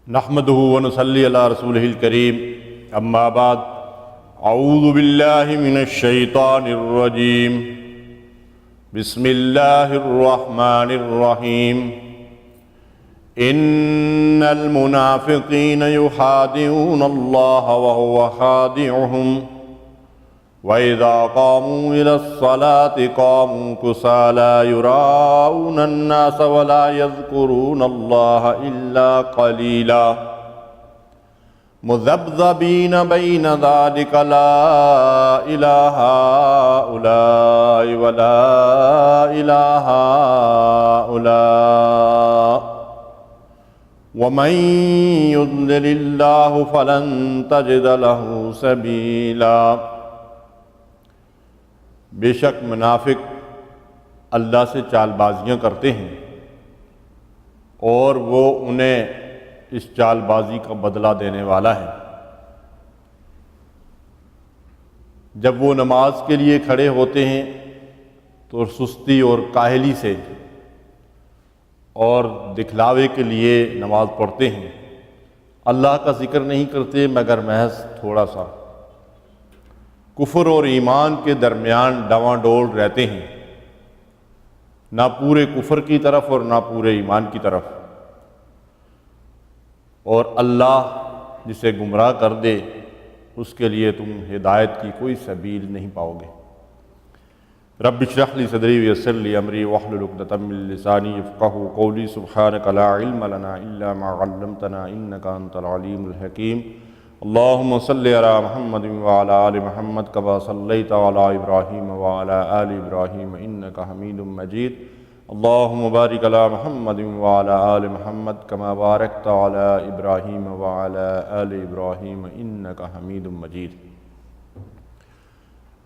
نحمدہ ونصلی علی رسولہ الکریم، اما بعد، اعوذ باللہ من الشیطان الرجیم، بسم اللہ الرحمن الرحیم۔ ان المنافقین یخادعون اللہ وهو خادعهم وَإِذَا قَامُوا إِلَى الصَّلَاةِ قَامُوا كُسَالَىٰ يُرَاءُونَ النَّاسَ وَلَا يَذْكُرُونَ اللَّهَ إِلَّا قَلِيلًا مُذَبْذَبِينَ بَيْنَ ذَلِكَ لَا إِلَىٰ هَٰؤُلَاءِ وَلَا إِلَىٰ هَٰؤُلَاءِ وَمَن يُضْلِلِ اللَّهُ فَلَن تَجِدَ لَهُ سَبِيلًا۔ بے شک منافق اللہ سے چال بازیاں کرتے ہیں اور وہ انہیں اس چال بازی کا بدلہ دینے والا ہے۔ جب وہ نماز کے لیے کھڑے ہوتے ہیں تو سستی اور کاہلی سے اور دکھلاوے کے لیے نماز پڑھتے ہیں، اللہ کا ذکر نہیں کرتے مگر محض تھوڑا سا، کفر اور ایمان کے درمیان ڈواں ڈول رہتے ہیں، نہ پورے کفر کی طرف اور نہ پورے ایمان کی طرف، اور اللہ جسے گمراہ کر دے اس کے لیے تم ہدایت کی کوئی سبیل نہیں پاؤ گے۔ رب اشرح لی صدری ویسر لی امری واحلل عقدۃ من لسانی یفقہوا قولی سبحانک لا علم لنا الا ما علمتنا انک انت العلیم الحکیم۔ اللہم صلی علی محمد وعلی آل محمد کما صلیت علی ابراہیم وعلی آل ابراہیم انک حمید مجید۔ اللہم بارک علی محمد وعلی آل محمد کما بارکت علی ابراہیم وعلی آل ابراہیم انک حمید مجید۔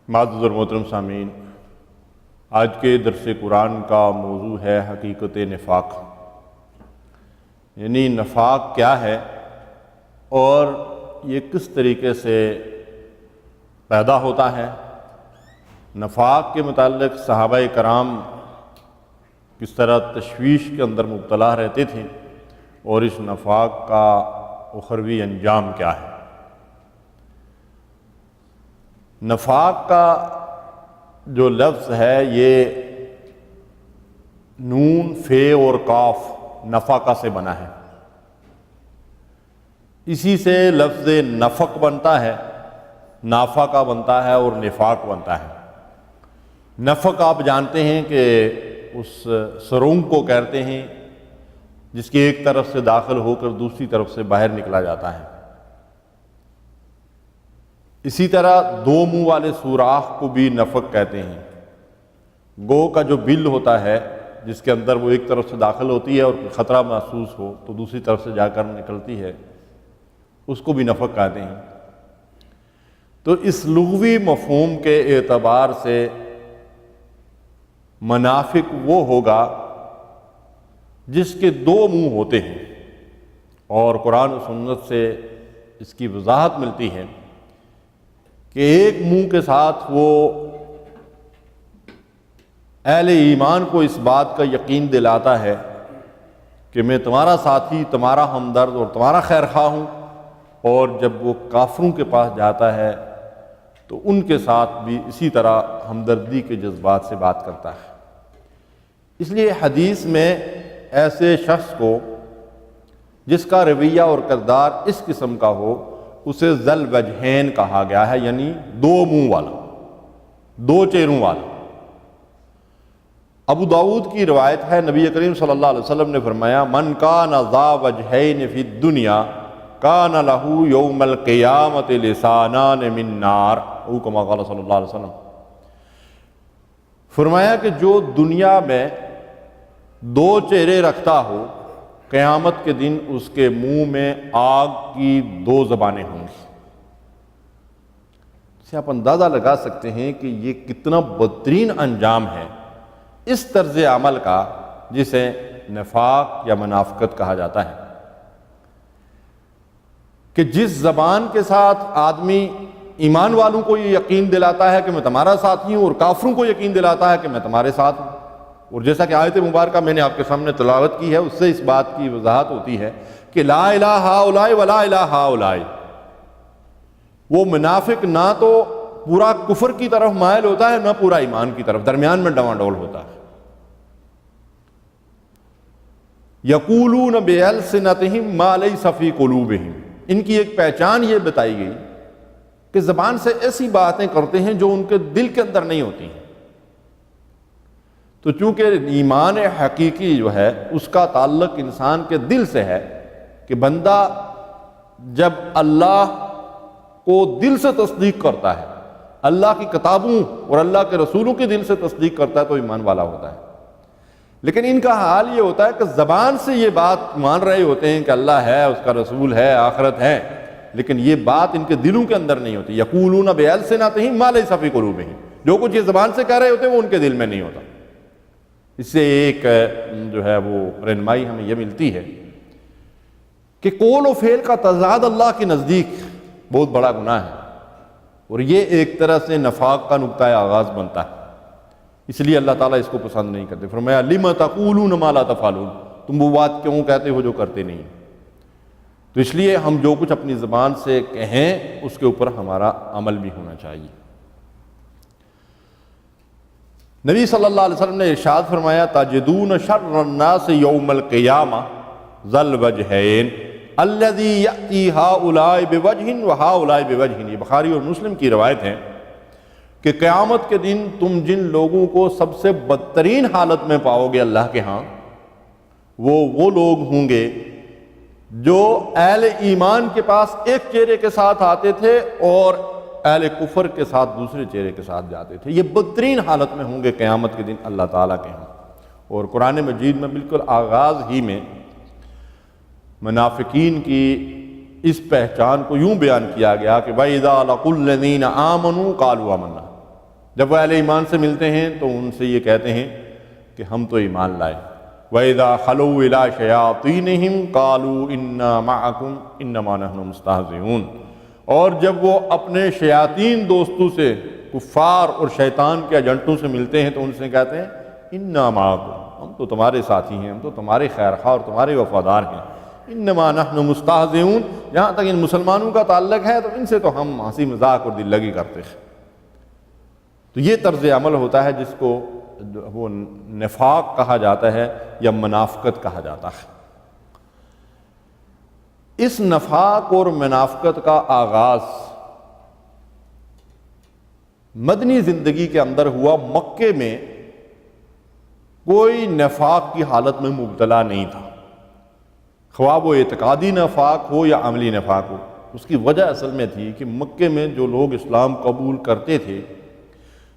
معزز اور محترم سامعین، آج کے درس قرآن کا موضوع ہے حقیقت نفاق، یعنی نفاق کیا ہے اور یہ کس طریقے سے پیدا ہوتا ہے۔ نفاق کے متعلق صحابہ کرام کس طرح تشویش کے اندر مبتلا رہتے تھے اور اس نفاق کا اخروی انجام کیا ہے۔ نفاق کا جو لفظ ہے یہ نون، فے اور کاف نفاقہ سے بنا ہے، اسی سے لفظ نفق بنتا ہے، نافقہ بنتا ہے اور نفاق بنتا ہے۔ نفق آپ جانتے ہیں کہ اس سرنگ کو کہتے ہیں جس کی ایک طرف سے داخل ہو کر دوسری طرف سے باہر نکلا جاتا ہے۔ اسی طرح دو منہ والے سوراخ کو بھی نفق کہتے ہیں۔ گو کا جو بل ہوتا ہے جس کے اندر وہ ایک طرف سے داخل ہوتی ہے اور خطرہ محسوس ہو تو دوسری طرف سے جا کر نکلتی ہے، اس کو بھی نفق کہتے ہیں۔ تو اس لغوی مفہوم کے اعتبار سے منافق وہ ہوگا جس کے دو منہ ہوتے ہیں، اور قرآن و سنت سے اس کی وضاحت ملتی ہے کہ ایک منہ کے ساتھ وہ اہل ایمان کو اس بات کا یقین دلاتا ہے کہ میں تمہارا ساتھی، تمہارا ہمدرد اور تمہارا خیر خواہ ہوں، اور جب وہ کافروں کے پاس جاتا ہے تو ان کے ساتھ بھی اسی طرح ہمدردی کے جذبات سے بات کرتا ہے۔ اس لیے حدیث میں ایسے شخص کو جس کا رویہ اور کردار اس قسم کا ہو اسے ذل وجہین کہا گیا ہے، یعنی دو منہ والا، دو چہروں والا۔ ابو داؤد کی روایت ہے، نبی کریم صلی اللہ علیہ وسلم نے فرمایا من کان ذا وجہین فی الدنیا کان لہ یوم القیامت لسانان من نار، او کما قال صلی اللہ علیہ وسلم۔ فرمایا کہ جو دنیا میں دو چہرے رکھتا ہو قیامت کے دن اس کے منہ میں آگ کی دو زبانیں ہوں گی۔ اس سے آپ اندازہ لگا سکتے ہیں کہ یہ کتنا بدترین انجام ہے اس طرز عمل کا جسے نفاق یا منافقت کہا جاتا ہے، کہ جس زبان کے ساتھ آدمی ایمان والوں کو یہ یقین دلاتا ہے کہ میں تمہارا ساتھی ہوں اور کافروں کو یقین دلاتا ہے کہ میں تمہارے ساتھ ہوں، اور جیسا کہ آیت مبارکہ میں نے آپ کے سامنے تلاوت کی ہے اس سے اس بات کی وضاحت ہوتی ہے کہ کہ لا الہ ہؤلاء ولا الہ ہؤلاء، وہ منافق نہ تو پورا کفر کی طرف مائل ہوتا ہے نہ پورا ایمان کی طرف، درمیان میں ڈواں ڈول ہوتا ہے۔ یقولون بألسنتہم ما لیس فی قلوبہم، ان کی ایک پہچان یہ بتائی گئی کہ زبان سے ایسی باتیں کرتے ہیں جو ان کے دل کے اندر نہیں ہوتی ہیں۔ تو چونکہ ایمان حقیقی جو ہے اس کا تعلق انسان کے دل سے ہے، کہ بندہ جب اللہ کو دل سے تصدیق کرتا ہے، اللہ کی کتابوں اور اللہ کے رسولوں کے دل سے تصدیق کرتا ہے تو ایمان والا ہوتا ہے۔ لیکن ان کا حال یہ ہوتا ہے کہ زبان سے یہ بات مان رہے ہوتے ہیں کہ اللہ ہے، اس کا رسول ہے، آخرت ہے، لیکن یہ بات ان کے دلوں کے اندر نہیں ہوتی۔ یقولون بألسنتہم ما لیس فی قلوبہم، جو کچھ یہ زبان سے کہہ رہے ہوتے ہیں وہ ان کے دل میں نہیں ہوتا۔ اس سے ایک جو ہے وہ رہنمائی ہمیں یہ ملتی ہے کہ قول و فعل کا تضاد اللہ کے نزدیک بہت بڑا گناہ ہے، اور یہ ایک طرح سے نفاق کا نقطۂ آغاز بنتا ہے۔ اس لیے اللہ تعالیٰ اس کو پسند نہیں کرتے۔ فرمایا لم تقولون ما لا تفعلون، تم وہ بات کیوں کہتے ہو جو کرتے نہیں۔ تو اس لیے ہم جو کچھ اپنی زبان سے کہیں اس کے اوپر ہمارا عمل بھی ہونا چاہیے۔ نبی صلی اللہ علیہ وسلم نے ارشاد فرمایا تجدون شر الناس یوم القیامہ ذا الوجہین الذی یأتی ہؤلاء بوجہ وہؤلاء بوجہ، یہ بخاری اور مسلم کی روایت ہے کہ قیامت کے دن تم جن لوگوں کو سب سے بدترین حالت میں پاؤ گے اللہ کے ہاں، وہ لوگ ہوں گے جو اہل ایمان کے پاس ایک چہرے کے ساتھ آتے تھے اور اہل کفر کے ساتھ دوسرے چہرے کے ساتھ جاتے تھے۔ یہ بدترین حالت میں ہوں گے قیامت کے دن اللہ تعالیٰ کے ہاں۔ اور قرآن مجید میں بالکل آغاز ہی میں منافقین کی اس پہچان کو یوں بیان کیا گیا کہ وَإِذَا لَقُوا الَّذِينَ آمَنُوا قَالُوا آمَنَّا، جب وہ اہل ایمان سے ملتے ہیں تو ان سے یہ کہتے ہیں کہ ہم تو ایمان لائے۔ وَإِذَا خَلَوْا إِلَىٰ شَيَاطِينِهِمْ قَالُوا إِنَّا مَعَكُمْ إِنَّمَا نَحْنُ مُسْتَهْزِئُونَ، اور جب وہ اپنے شیاطین دوستوں سے، کفار اور شیطان کے ایجنٹوں سے ملتے ہیں تو ان سے کہتے ہیں انا معکم، ہم تو تمہارے ساتھی ہیں، ہم تو تمہارے خیر خواہ اور تمہارے وفادار ہیں۔ انما نحن مستہزئون، جہاں تک ان مسلمانوں کا تعلق ہے تو ان سے تو ہم ہنسی مذاق اور دل لگی کرتے ہیں۔ تو یہ طرز عمل ہوتا ہے جس کو وہ نفاق کہا جاتا ہے یا منافقت کہا جاتا ہے۔ اس نفاق اور منافقت کا آغاز مدنی زندگی کے اندر ہوا۔ مکے میں کوئی نفاق کی حالت میں مبتلا نہیں تھا، خواہ وہ اعتقادی نفاق ہو یا عملی نفاق ہو۔ اس کی وجہ اصل میں تھی کہ مکے میں جو لوگ اسلام قبول کرتے تھے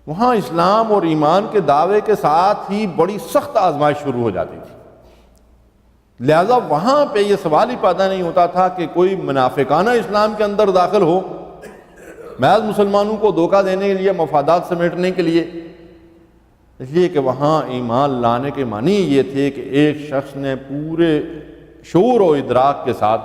وہاں اسلام اور ایمان کے دعوے کے ساتھ ہی بڑی سخت آزمائش شروع ہو جاتی تھی، لہذا وہاں پہ یہ سوال ہی پیدا نہیں ہوتا تھا کہ کوئی منافقانہ اسلام کے اندر داخل ہو محض مسلمانوں کو دھوکہ دینے کے لیے، مفادات سمیٹنے کے لیے۔ اس لیے کہ وہاں ایمان لانے کے معنی یہ تھے کہ ایک شخص نے پورے شعور و ادراک کے ساتھ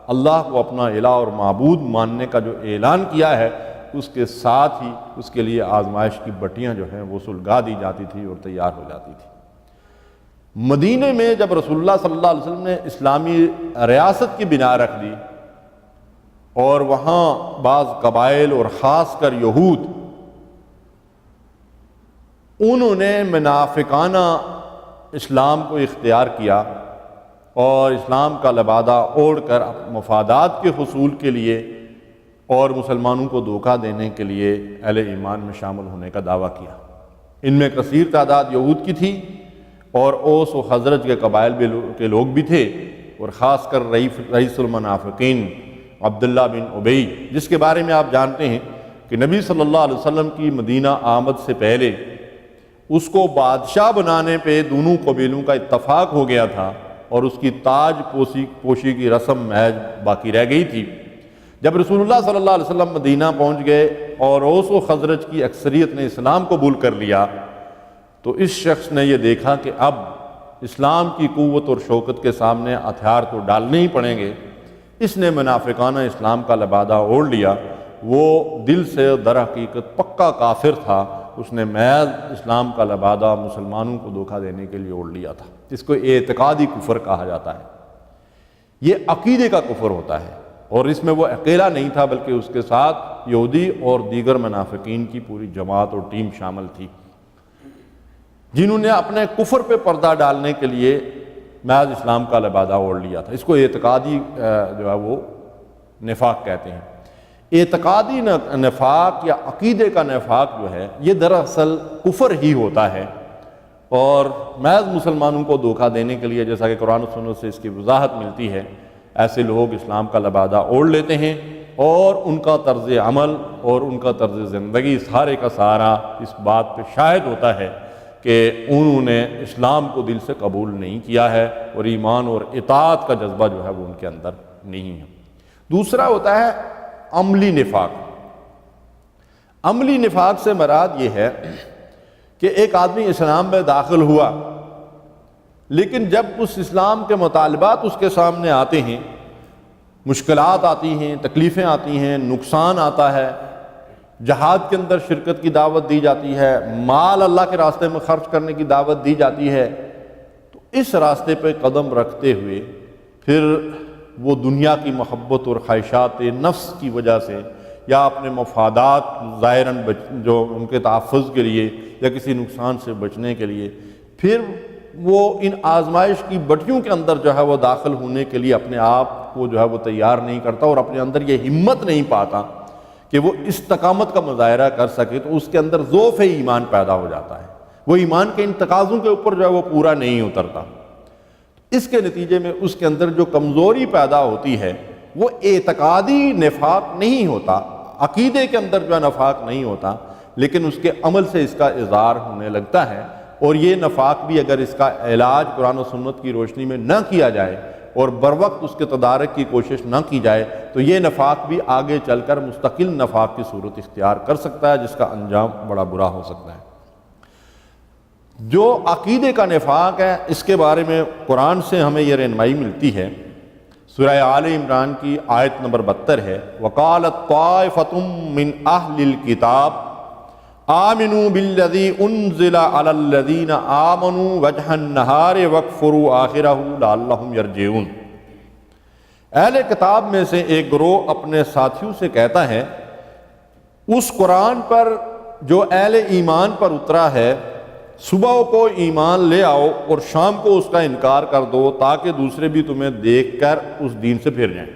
اللہ کو اپنا الہ اور معبود ماننے کا جو اعلان کیا ہے، اس کے ساتھ ہی اس کے لیے آزمائش کی بٹیاں جو ہیں وہ سلگا دی جاتی تھی اور تیار ہو جاتی تھی۔ مدینے میں جب رسول اللہ صلی اللہ علیہ وسلم نے اسلامی ریاست کی بنا رکھ دی اور وہاں بعض قبائل اور خاص کر یہود انہوں نے منافقانہ اسلام کو اختیار کیا اور اسلام کا لبادہ اوڑھ کر مفادات کے حصول کے لیے اور مسلمانوں کو دھوکہ دینے کے لیے اہل ایمان میں شامل ہونے کا دعویٰ کیا۔ ان میں کثیر تعداد یہود کی تھی اور اوس و خزرج کے قبائل کے لوگ بھی تھے، اور خاص کر رئیس المنافقین عبداللہ بن ابی، جس کے بارے میں آپ جانتے ہیں کہ نبی صلی اللہ علیہ وسلم کی مدینہ آمد سے پہلے اس کو بادشاہ بنانے پہ دونوں قبیلوں کا اتفاق ہو گیا تھا اور اس کی تاج پوشی کی رسم محض باقی رہ گئی تھی۔ جب رسول اللہ صلی اللہ علیہ وسلم مدینہ پہنچ گئے اور اوس و خزرج کی اکثریت نے اسلام قبول کر لیا تو اس شخص نے یہ دیکھا کہ اب اسلام کی قوت اور شوکت کے سامنے ہتھیار تو ڈالنے ہی پڑیں گے۔ اس نے منافقانہ اسلام کا لبادہ اوڑھ لیا۔ وہ دل سے در حقیقت پکا کافر تھا، اس نے محض اسلام کا لبادہ مسلمانوں کو دھوکہ دینے کے لیے اوڑھ لیا تھا۔ اس کو اعتقادی کفر کہا جاتا ہے۔ یہ عقیدے کا کفر ہوتا ہے، اور اس میں وہ اکیلا نہیں تھا بلکہ اس کے ساتھ یہودی اور دیگر منافقین کی پوری جماعت اور ٹیم شامل تھی، جنہوں نے اپنے کفر پہ پردہ ڈالنے کے لیے محض اسلام کا لبادہ اوڑھ لیا تھا۔ اس کو اعتقادی جو ہے وہ نفاق کہتے ہیں۔ اعتقادی نفاق یا عقیدے کا نفاق جو ہے یہ دراصل کفر ہی ہوتا ہے، اور محض مسلمانوں کو دھوکہ دینے کے لیے، جیسا کہ قرآن و سنت سے اس کی وضاحت ملتی ہے، ایسے لوگ اسلام کا لبادہ اوڑھ لیتے ہیں، اور ان کا طرز عمل اور ان کا طرز زندگی سارے کا سارا اس بات پہ شاہد ہوتا ہے کہ انہوں نے اسلام کو دل سے قبول نہیں کیا ہے، اور ایمان اور اطاعت کا جذبہ جو ہے وہ ان کے اندر نہیں ہے۔ دوسرا ہوتا ہے عملی نفاق۔ عملی نفاق سے مراد یہ ہے کہ ایک آدمی اسلام میں داخل ہوا، لیکن جب اس اسلام کے مطالبات اس کے سامنے آتے ہیں، مشکلات آتی ہیں، تکلیفیں آتی ہیں، نقصان آتا ہے، جہاد کے اندر شرکت کی دعوت دی جاتی ہے، مال اللہ کے راستے میں خرچ کرنے کی دعوت دی جاتی ہے، تو اس راستے پہ قدم رکھتے ہوئے پھر وہ دنیا کی محبت اور خواہشات نفس کی وجہ سے یا اپنے مفادات ظاہراً جو ان کے تحفظ کے لیے یا کسی نقصان سے بچنے کے لیے، پھر وہ ان آزمائش کی بٹیوں کے اندر جو ہے وہ داخل ہونے کے لیے اپنے آپ کو جو ہے وہ تیار نہیں کرتا، اور اپنے اندر یہ ہمت نہیں پاتا کہ وہ استقامت کا مظاہرہ کر سکے، تو اس کے اندر ضعف ایمان پیدا ہو جاتا ہے، وہ ایمان کے ان تقاضوں کے اوپر جو ہے وہ پورا نہیں اترتا۔ اس کے نتیجے میں اس کے اندر جو کمزوری پیدا ہوتی ہے وہ اعتقادی نفاق نہیں ہوتا، عقیدے کے اندر جو ہے نفاق نہیں ہوتا، لیکن اس کے عمل سے اس کا اظہار ہونے لگتا ہے، اور یہ نفاق بھی اگر اس کا علاج قرآن و سنت کی روشنی میں نہ کیا جائے اور بروقت اس کے تدارک کی کوشش نہ کی جائے تو یہ نفاق بھی آگے چل کر مستقل نفاق کی صورت اختیار کر سکتا ہے، جس کا انجام بڑا برا ہو سکتا ہے۔ جو عقیدے کا نفاق ہے اس کے بارے میں قرآن سے ہمیں یہ رہنمائی ملتی ہے۔ سورہ آل عمران کی آیت نمبر 72 ہے، وَقَالَتْ طَائِفَةٌ مِّنْ أَهْلِ الْكِتَابِ آمنوا بالذی انزل علی الذین آمنوا وجہ النہار واکفروا آخرہ لعلہم یرجعون۔ اہل کتاب میں سے ایک گروہ اپنے ساتھیوں سے کہتا ہے، اس قرآن پر جو اہل ایمان پر اترا ہے صبح کو ایمان لے آؤ اور شام کو اس کا انکار کر دو تاکہ دوسرے بھی تمہیں دیکھ کر اس دین سے پھر جائیں۔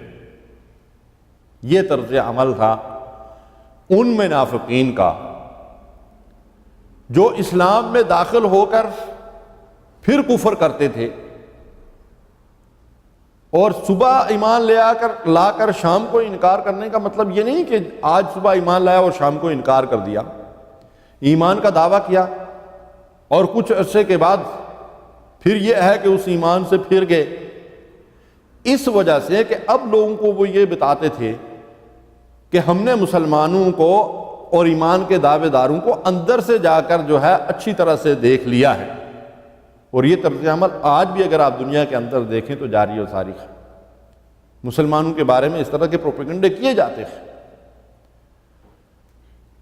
یہ طرز عمل تھا ان منافقین کا جو اسلام میں داخل ہو کر پھر کفر کرتے تھے، اور صبح ایمان لا کر شام کو انکار کرنے کا مطلب یہ نہیں کہ آج صبح ایمان لایا اور شام کو انکار کر دیا، ایمان کا دعویٰ کیا اور کچھ عرصے کے بعد پھر یہ ہے کہ اس ایمان سے پھر گئے، اس وجہ سے کہ اب لوگوں کو وہ یہ بتاتے تھے کہ ہم نے مسلمانوں کو اور ایمان کے دعوے داروں کو اندر سے جا کر جو ہے اچھی طرح سے دیکھ لیا ہے۔ اور یہ طرز عمل آج بھی اگر آپ دنیا کے اندر دیکھیں تو جاری و ساری ہے، مسلمانوں کے بارے میں اس طرح کے پروپیگنڈے کیے جاتے ہیں۔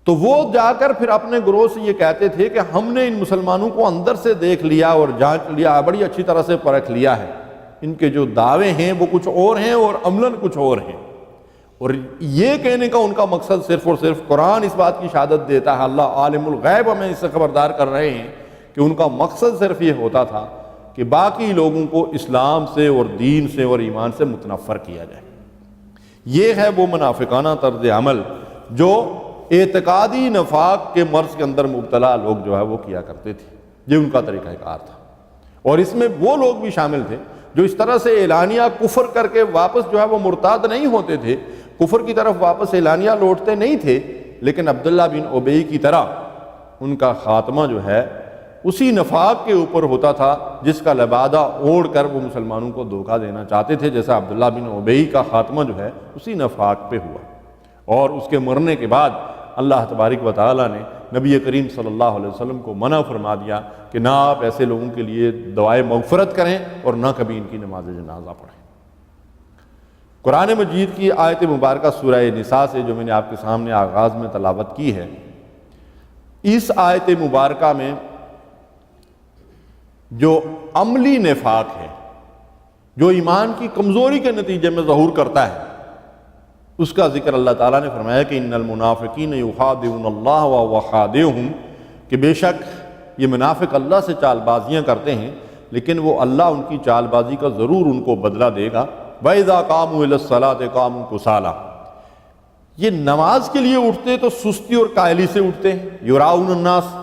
تو وہ جا کر پھر اپنے گروہ سے یہ کہتے تھے کہ ہم نے ان مسلمانوں کو اندر سے دیکھ لیا اور جانچ لیا، بڑی اچھی طرح سے پرکھ لیا ہے، ان کے جو دعوے ہیں وہ کچھ اور ہیں اور عملاً کچھ اور ہیں۔ اور یہ کہنے کا ان کا مقصد صرف اور صرف قرآن اس بات کی شہادت دیتا ہے، اللہ عالم الغیب ہمیں اس سے خبردار کر رہے ہیں کہ ان کا مقصد صرف یہ ہوتا تھا کہ باقی لوگوں کو اسلام سے اور دین سے اور ایمان سے متنفر کیا جائے۔ یہ ہے وہ منافقانہ طرز عمل جو اعتقادی نفاق کے مرض کے اندر مبتلا لوگ جو ہے وہ کیا کرتے تھے، یہ ان کا طریقہ کار تھا۔ اور اس میں وہ لوگ بھی شامل تھے جو اس طرح سے اعلانیہ کفر کر کے واپس جو ہے وہ مرتاد نہیں ہوتے تھے، کفر کی طرف واپس اعلانیہ لوٹتے نہیں تھے، لیکن عبداللہ بن ابی کی طرح ان کا خاتمہ جو ہے اسی نفاق کے اوپر ہوتا تھا جس کا لبادہ اوڑھ کر وہ مسلمانوں کو دھوکہ دینا چاہتے تھے، جیسا عبداللہ بن ابی کا خاتمہ جو ہے اسی نفاق پہ ہوا۔ اور اس کے مرنے کے بعد اللہ تبارک و تعالیٰ نے نبی کریم صلی اللہ علیہ وسلم کو منع فرما دیا کہ نہ آپ ایسے لوگوں کے لیے دعائے مغفرت کریں اور نہ کبھی ان کی نماز جنازہ پڑھیں۔ قرآن مجید کی آیت مبارکہ سورہ نساء سے جو میں نے آپ کے سامنے آغاز میں تلاوت کی ہے، اس آیت مبارکہ میں جو عملی نفاق ہے جو ایمان کی کمزوری کے نتیجے میں ظہور کرتا ہے، اس کا ذکر اللہ تعالیٰ نے فرمایا کہ ان المنافقین یخادعون اللہ وهو خادعهم، کہ بے شک یہ منافق اللہ سے چال بازیاں کرتے ہیں لیکن وہ اللہ ان کی چال بازی کا ضرور ان کو بدلہ دے گا۔ وَإِذَا قَامُوا إِلَى الصَّلَاةِ قَامُوا كُسَالَىٰ، یہ نماز کے لیے اٹھتے تو سستی اور قائلی سے اٹھتے ہیں، یراؤن الناس،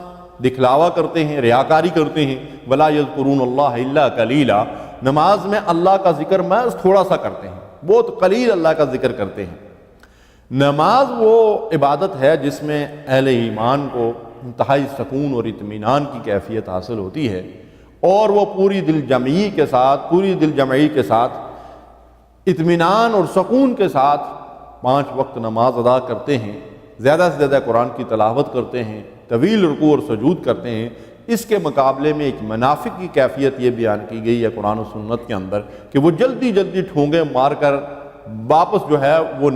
دکھلاوا کرتے ہیں، ریاکاری کرتے ہیں، وَلَا يَذْكُرُونَ اللَّهَ إِلَّا قَلِيلًا، نماز میں اللہ کا ذکر محض تھوڑا سا کرتے ہیں، بہت قلیل اللہ کا ذکر کرتے ہیں۔ نماز وہ عبادت ہے جس میں اہل ایمان کو انتہائی سکون اور اطمینان کی کیفیت حاصل ہوتی ہے، اور وہ پوری دل جمعی کے ساتھ اطمینان اور سکون کے ساتھ 5 وقت نماز ادا کرتے ہیں، زیادہ سے زیادہ قرآن کی تلاوت کرتے ہیں، طویل رکوع اور سجود کرتے ہیں۔ اس کے مقابلے میں ایک منافق کی کیفیت یہ بیان کی گئی ہے قرآن و سنت کے اندر کہ وہ جلدی جلدی ٹھونگے مار کر واپس جو ہے وہ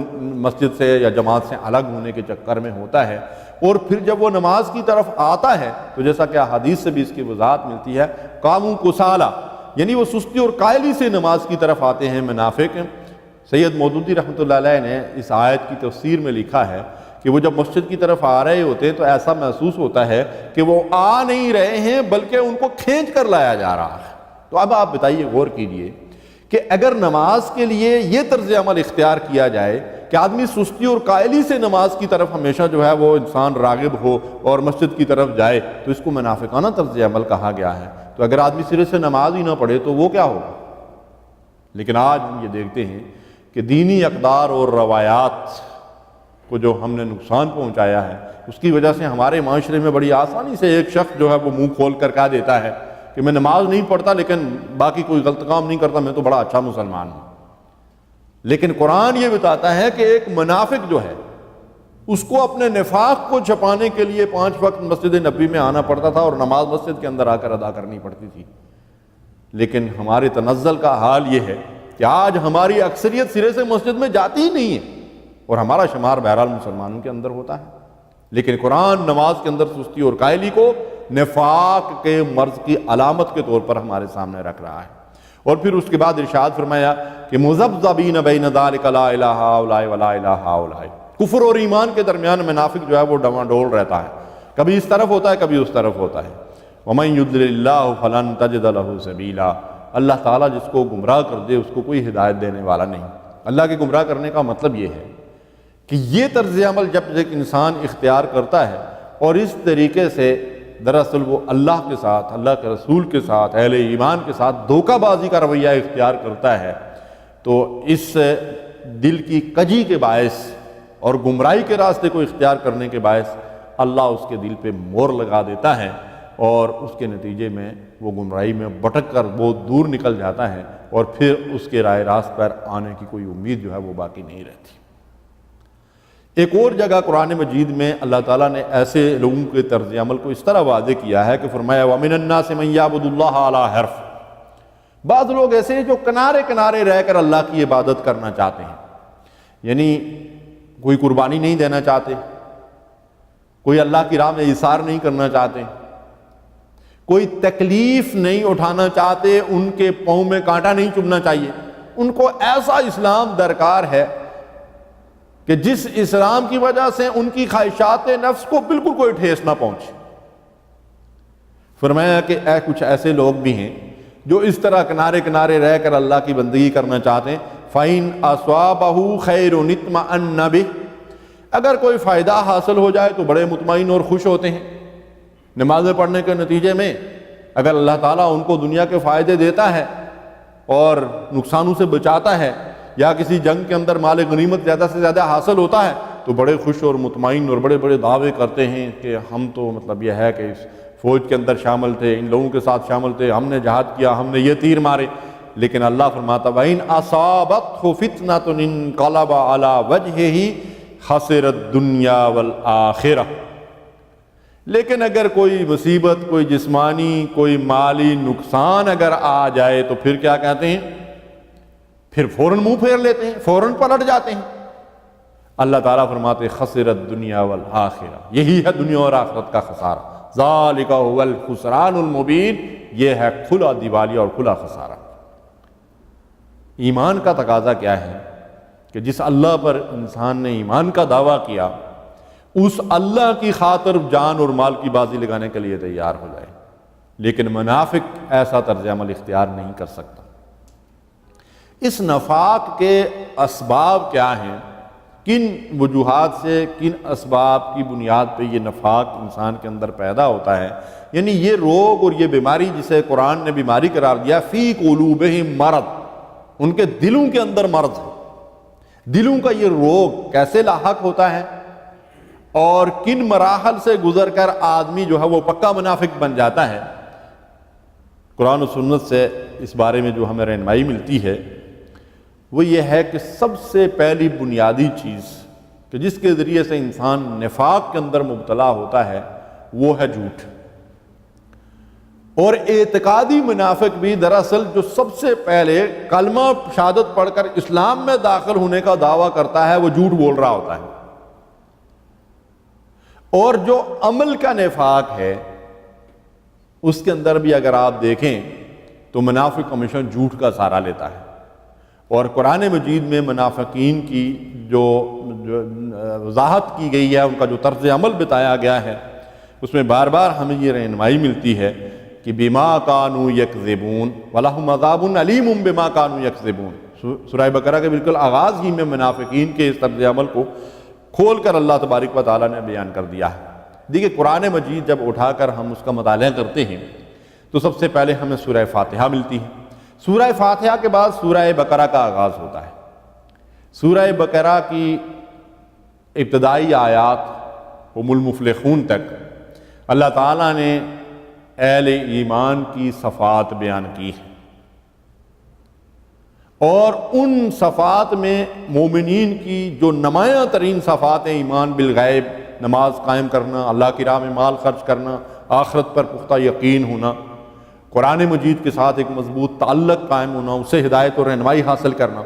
مسجد سے یا جماعت سے الگ ہونے کے چکر میں ہوتا ہے، اور پھر جب وہ نماز کی طرف آتا ہے تو جیسا کہ حدیث سے بھی اس کی وضاحت ملتی ہے، قاموا کسالا، یعنی وہ سستی اور قائلی سے نماز کی طرف آتے ہیں منافق۔ سید مودودی رحمۃ اللہ علیہ نے اس آیت کی تفسیر میں لکھا ہے کہ وہ جب مسجد کی طرف آ رہے ہوتے ہیں تو ایسا محسوس ہوتا ہے کہ وہ آ نہیں رہے ہیں بلکہ ان کو کھینچ کر لایا جا رہا ہے۔ تو اب آپ بتائیے، غور کیجئے کہ اگر نماز کے لیے یہ طرز عمل اختیار کیا جائے کہ آدمی سستی اور قائلی سے نماز کی طرف ہمیشہ جو ہے وہ انسان راغب ہو اور مسجد کی طرف جائے، تو اس کو منافقانہ طرز عمل کہا گیا ہے۔ تو اگر آدمی سرے سے نماز ہی نہ پڑھے تو وہ کیا ہوگا؟ لیکن آج ہم یہ دیکھتے ہیں کہ دینی اقدار اور روایات کو جو ہم نے نقصان پہنچایا ہے، اس کی وجہ سے ہمارے معاشرے میں بڑی آسانی سے ایک شخص جو ہے وہ منہ کھول کر کہہ دیتا ہے کہ میں نماز نہیں پڑھتا لیکن باقی کوئی غلط کام نہیں کرتا، میں تو بڑا اچھا مسلمان ہوں۔ لیکن قرآن یہ بتاتا ہے کہ ایک منافق جو ہے اس کو اپنے نفاق کو چھپانے کے لیے 5 وقت مسجد نبوی میں آنا پڑتا تھا اور نماز مسجد کے اندر آ کر ادا کرنی پڑتی تھی۔ لیکن ہمارے تنزل کا حال یہ ہے کہ آج ہماری اکثریت سرے سے مسجد میں جاتی ہی نہیں ہے، اور ہمارا شمار بہرحال مسلمانوں کے اندر ہوتا ہے۔ لیکن قرآن نماز کے اندر سستی اور قائلی کو نفاق کے مرض کی علامت کے طور پر ہمارے سامنے رکھ رہا ہے۔ اور پھر اس کے بعد ارشاد فرمایا کہ مذبذبین بین ذلک لا الہ ہؤلاء ولا الہ ہؤلاء، کفر اور ایمان کے درمیان منافق جو ہے وہ ڈواں ڈول رہتا ہے، کبھی اس طرف ہوتا ہے کبھی اس طرف ہوتا ہے۔ ومن یضلل اللہ فلن تجد لہ سبیلا، اللہ تعالیٰ جس کو گمراہ کر دے اس کو کوئی ہدایت دینے والا نہیں۔ اللہ کے گمراہ کرنے کا مطلب یہ ہے کہ یہ طرز عمل جب ایک انسان اختیار کرتا ہے اور اس طریقے سے دراصل وہ اللہ کے ساتھ، اللہ کے رسول کے ساتھ، اہل ایمان کے ساتھ دھوکہ بازی کا رویہ اختیار کرتا ہے، تو اس دل کی کجی کے باعث اور گمراہی کے راستے کو اختیار کرنے کے باعث اللہ اس کے دل پہ مور لگا دیتا ہے، اور اس کے نتیجے میں وہ گمراہی میں بھٹک کر بہت دور نکل جاتا ہے، اور پھر اس کے راہ راست پر آنے کی کوئی امید جو ہے وہ باقی نہیں رہتی۔ ایک اور جگہ قرآن مجید میں اللہ تعالیٰ نے ایسے لوگوں کے طرز عمل کو اس طرح واضح کیا ہے کہ فرمایا وَمِنَ النَّاسِ مَن يَعْبُدُ اللَّهَ عَلَىٰ حَرْفٍ، بعض لوگ ایسے ہیں جو کنارے کنارے رہ کر اللہ کی عبادت کرنا چاہتے ہیں، یعنی کوئی قربانی نہیں دینا چاہتے، کوئی اللہ کی راہ میں ایثار نہیں کرنا چاہتے، کوئی تکلیف نہیں اٹھانا چاہتے، ان کے پاؤں میں کانٹا نہیں چبھنا چاہیے، ان کو ایسا اسلام درکار ہے کہ جس اسلام کی وجہ سے ان کی خواہشات نفس کو بالکل کوئی ٹھیس نہ پہنچے۔ فرمایا کہ کچھ ایسے لوگ بھی ہیں جو اس طرح کنارے کنارے رہ کر اللہ کی بندگی کرنا چاہتے ہیں۔ فَإِنْ أَصَابَهُ خَيْرٌ اطْمَأَنَّ بِهِ، اگر کوئی فائدہ حاصل ہو جائے تو بڑے مطمئن اور خوش ہوتے ہیں۔ نمازیں پڑھنے کے نتیجے میں اگر اللہ تعالیٰ ان کو دنیا کے فائدے دیتا ہے اور نقصانوں سے بچاتا ہے، یا کسی جنگ کے اندر مال غنیمت زیادہ سے زیادہ حاصل ہوتا ہے، تو بڑے خوش اور مطمئن اور بڑے بڑے دعوے کرتے ہیں کہ ہم تو مطلب یہ ہے کہ اس فوج کے اندر شامل تھے، ان لوگوں کے ساتھ شامل تھے، ہم نے جہاد کیا، ہم نے یہ تیر مارے۔ لیکن اللہ فرماتا وَإِنْ أَصَابَتْهُ فِتْنَةٌ انقلب عَلَى وَجْهِهِ خَسِرَ الدُّنْيَا وَالْآخِرَةَ، لیکن اگر کوئی مصیبت، کوئی جسمانی، کوئی مالی نقصان اگر آ جائے تو پھر کیا کہتے ہیں؟ پھر فوراً منہ پھیر لیتے ہیں، فوراً پلٹ جاتے ہیں۔ اللہ تعالیٰ فرماتے خسر الدنیا والآخرہ، یہی ہے دنیا اور آخرت کا خسارہ، ذالک هو الخسران المبین، یہ ہے کھلا دیوالیہ اور کھلا خسارہ۔ ایمان کا تقاضا کیا ہے کہ جس اللہ پر انسان نے ایمان کا دعویٰ کیا اس اللہ کی خاطر جان اور مال کی بازی لگانے کے لیے تیار ہو جائے، لیکن منافق ایسا طرز عمل اختیار نہیں کر سکتا۔ اس نفاق کے اسباب کیا ہیں، کن وجوہات سے، کن اسباب کی بنیاد پہ یہ نفاق انسان کے اندر پیدا ہوتا ہے؟ یعنی یہ روگ اور یہ بیماری جسے قرآن نے بیماری قرار دیا، فی قلوبہم مرض، ان کے دلوں کے اندر مرض ہے۔ دلوں کا یہ روگ کیسے لاحق ہوتا ہے اور کن مراحل سے گزر کر آدمی جو ہے وہ پکا منافق بن جاتا ہے؟ قرآن و سنت سے اس بارے میں جو ہمیں رہنمائی ملتی ہے وہ یہ ہے کہ سب سے پہلی بنیادی چیز کہ جس کے ذریعے سے انسان نفاق کے اندر مبتلا ہوتا ہے وہ ہے جھوٹ۔ اور اعتقادی منافق بھی دراصل جو سب سے پہلے کلمہ شہادت پڑھ کر اسلام میں داخل ہونے کا دعویٰ کرتا ہے وہ جھوٹ بول رہا ہوتا ہے، اور جو عمل کا نفاق ہے اس کے اندر بھی اگر آپ دیکھیں تو منافق ہمیشہ جھوٹ کا سہارا لیتا ہے۔ اور قرآن مجید میں منافقین کی جو وضاحت کی گئی ہے، ان کا جو طرز عمل بتایا گیا ہے، اس میں بار بار ہمیں یہ رہنمائی ملتی ہے کہ بما کانوا یکذبون ولہم عذاب علیم بما کانوا یکذبون۔ سورہ بقرہ کے بالکل آغاز ہی میں منافقین کے اس طرز عمل کو کھول کر اللہ تبارک و تعالیٰ نے بیان کر دیا ہے۔ دیکھیے قرآن مجید جب اٹھا کر ہم اس کا مطالعہ کرتے ہیں تو سب سے پہلے ہمیں سورہ فاتحہ ملتی ہے۔ سورہ فاتحہ کے بعد سورہ بقرہ کا آغاز ہوتا ہے۔ سورہ بقرہ کی ابتدائی آیات ہم المفلحون تک اللہ تعالیٰ نے اہل ایمان کی صفات بیان کی ہے، اور ان صفات میں مومنین کی جو نمایاں ترین صفات ہیں، ایمان بالغیب، نماز قائم کرنا، اللہ کی راہ میں مال خرچ کرنا، آخرت پر پختہ یقین ہونا، قرآن مجید کے ساتھ ایک مضبوط تعلق قائم ہونا، اس سے ہدایت اور رہنمائی حاصل کرنا،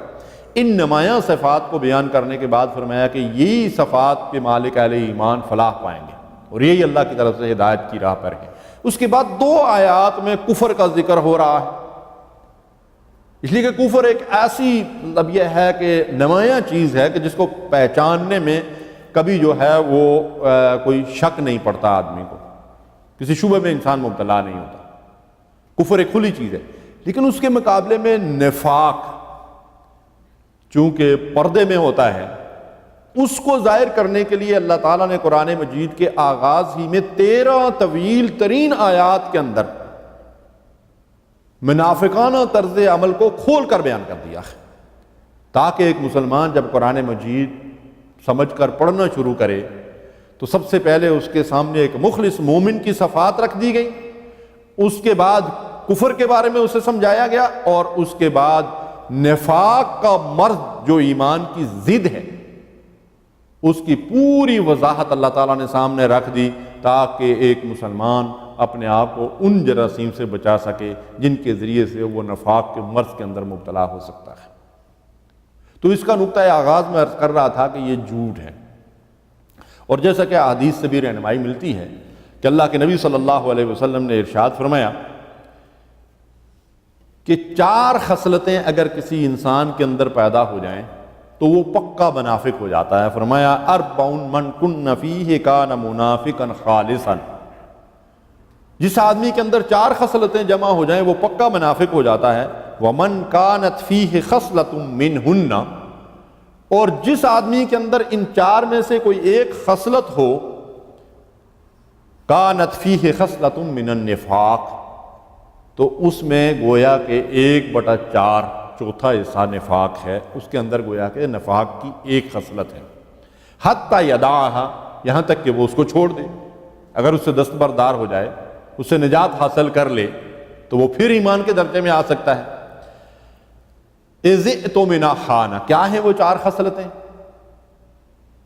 ان نمایاں صفات کو بیان کرنے کے بعد فرمایا کہ یہی صفات کے مالک اہل ایمان فلاح پائیں گے اور یہی اللہ کی طرف سے ہدایت کی راہ پر ہے۔ اس کے بعد 2 آیات میں کفر کا ذکر ہو رہا ہے، اس لیے کہ کفر ایک ایسی مطلب یہ ہے کہ نمایاں چیز ہے کہ جس کو پہچاننے میں کبھی جو ہے وہ کوئی شک نہیں پڑتا، آدمی کو کسی شبہ میں انسان مبتلا نہیں ہوتا۔ کفر ایک کھلی چیز ہے، لیکن اس کے مقابلے میں نفاق چونکہ پردے میں ہوتا ہے، اس کو ظاہر کرنے کے لیے اللہ تعالیٰ نے قرآن مجید کے آغاز ہی میں 13 طویل ترین آیات کے اندر منافقانہ طرز عمل کو کھول کر بیان کر دیا ہے، تاکہ ایک مسلمان جب قرآن مجید سمجھ کر پڑھنا شروع کرے تو سب سے پہلے اس کے سامنے ایک مخلص مومن کی صفات رکھ دی گئی، اس کے بعد کفر کے بارے میں اسے سمجھایا گیا، اور اس کے بعد نفاق کا مرض جو ایمان کی ضد ہے اس کی پوری وضاحت اللہ تعالیٰ نے سامنے رکھ دی، تاکہ ایک مسلمان اپنے آپ کو ان جراثیم سے بچا سکے جن کے ذریعے سے وہ نفاق کے مرض کے اندر مبتلا ہو سکتا ہے۔ تو اس کا نقطہ آغاز میں عرض کر رہا تھا کہ یہ جھوٹ ہے، اور جیسا کہ حدیث سے بھی رہنمائی ملتی ہے کہ اللہ کے نبی صلی اللہ علیہ وسلم نے ارشاد فرمایا کہ 4 خصلتیں اگر کسی انسان کے اندر پیدا ہو جائیں تو وہ پکا منافق ہو جاتا ہے۔ فرمایا 40 من کن فیہ کان منافقا خالصا، جس آدمی کے اندر 4 خصلتیں جمع ہو جائیں وہ پکا منافق ہو جاتا ہے۔ ومن کانت فیہ خصلۃ منہن، اور جس آدمی کے اندر ان 4 میں سے کوئی ایک خصلت ہو، کانت فیہ خصلۃ من النفاق، تو اس میں گویا کہ 1/4 چوتھا حصہ نفاق ہے، اس کے اندر گویا کہ نفاق کی ایک خصلت ہے۔ حتی یدعھا، یہاں تک کہ وہ اس کو چھوڑ دے، اگر اس سے دستبردار ہو جائے، اس سے نجات حاصل کر لے تو وہ پھر ایمان کے درجے میں آ سکتا ہے۔ اذ اؤتمن خان، کیا ہیں وہ 4 خصلتیں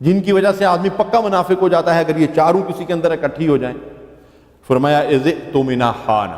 جن کی وجہ سے آدمی پکا منافق ہو جاتا ہے اگر یہ چاروں کسی کے اندر اکٹھی ہو جائیں؟ فرمایا اذ اؤتمن خان،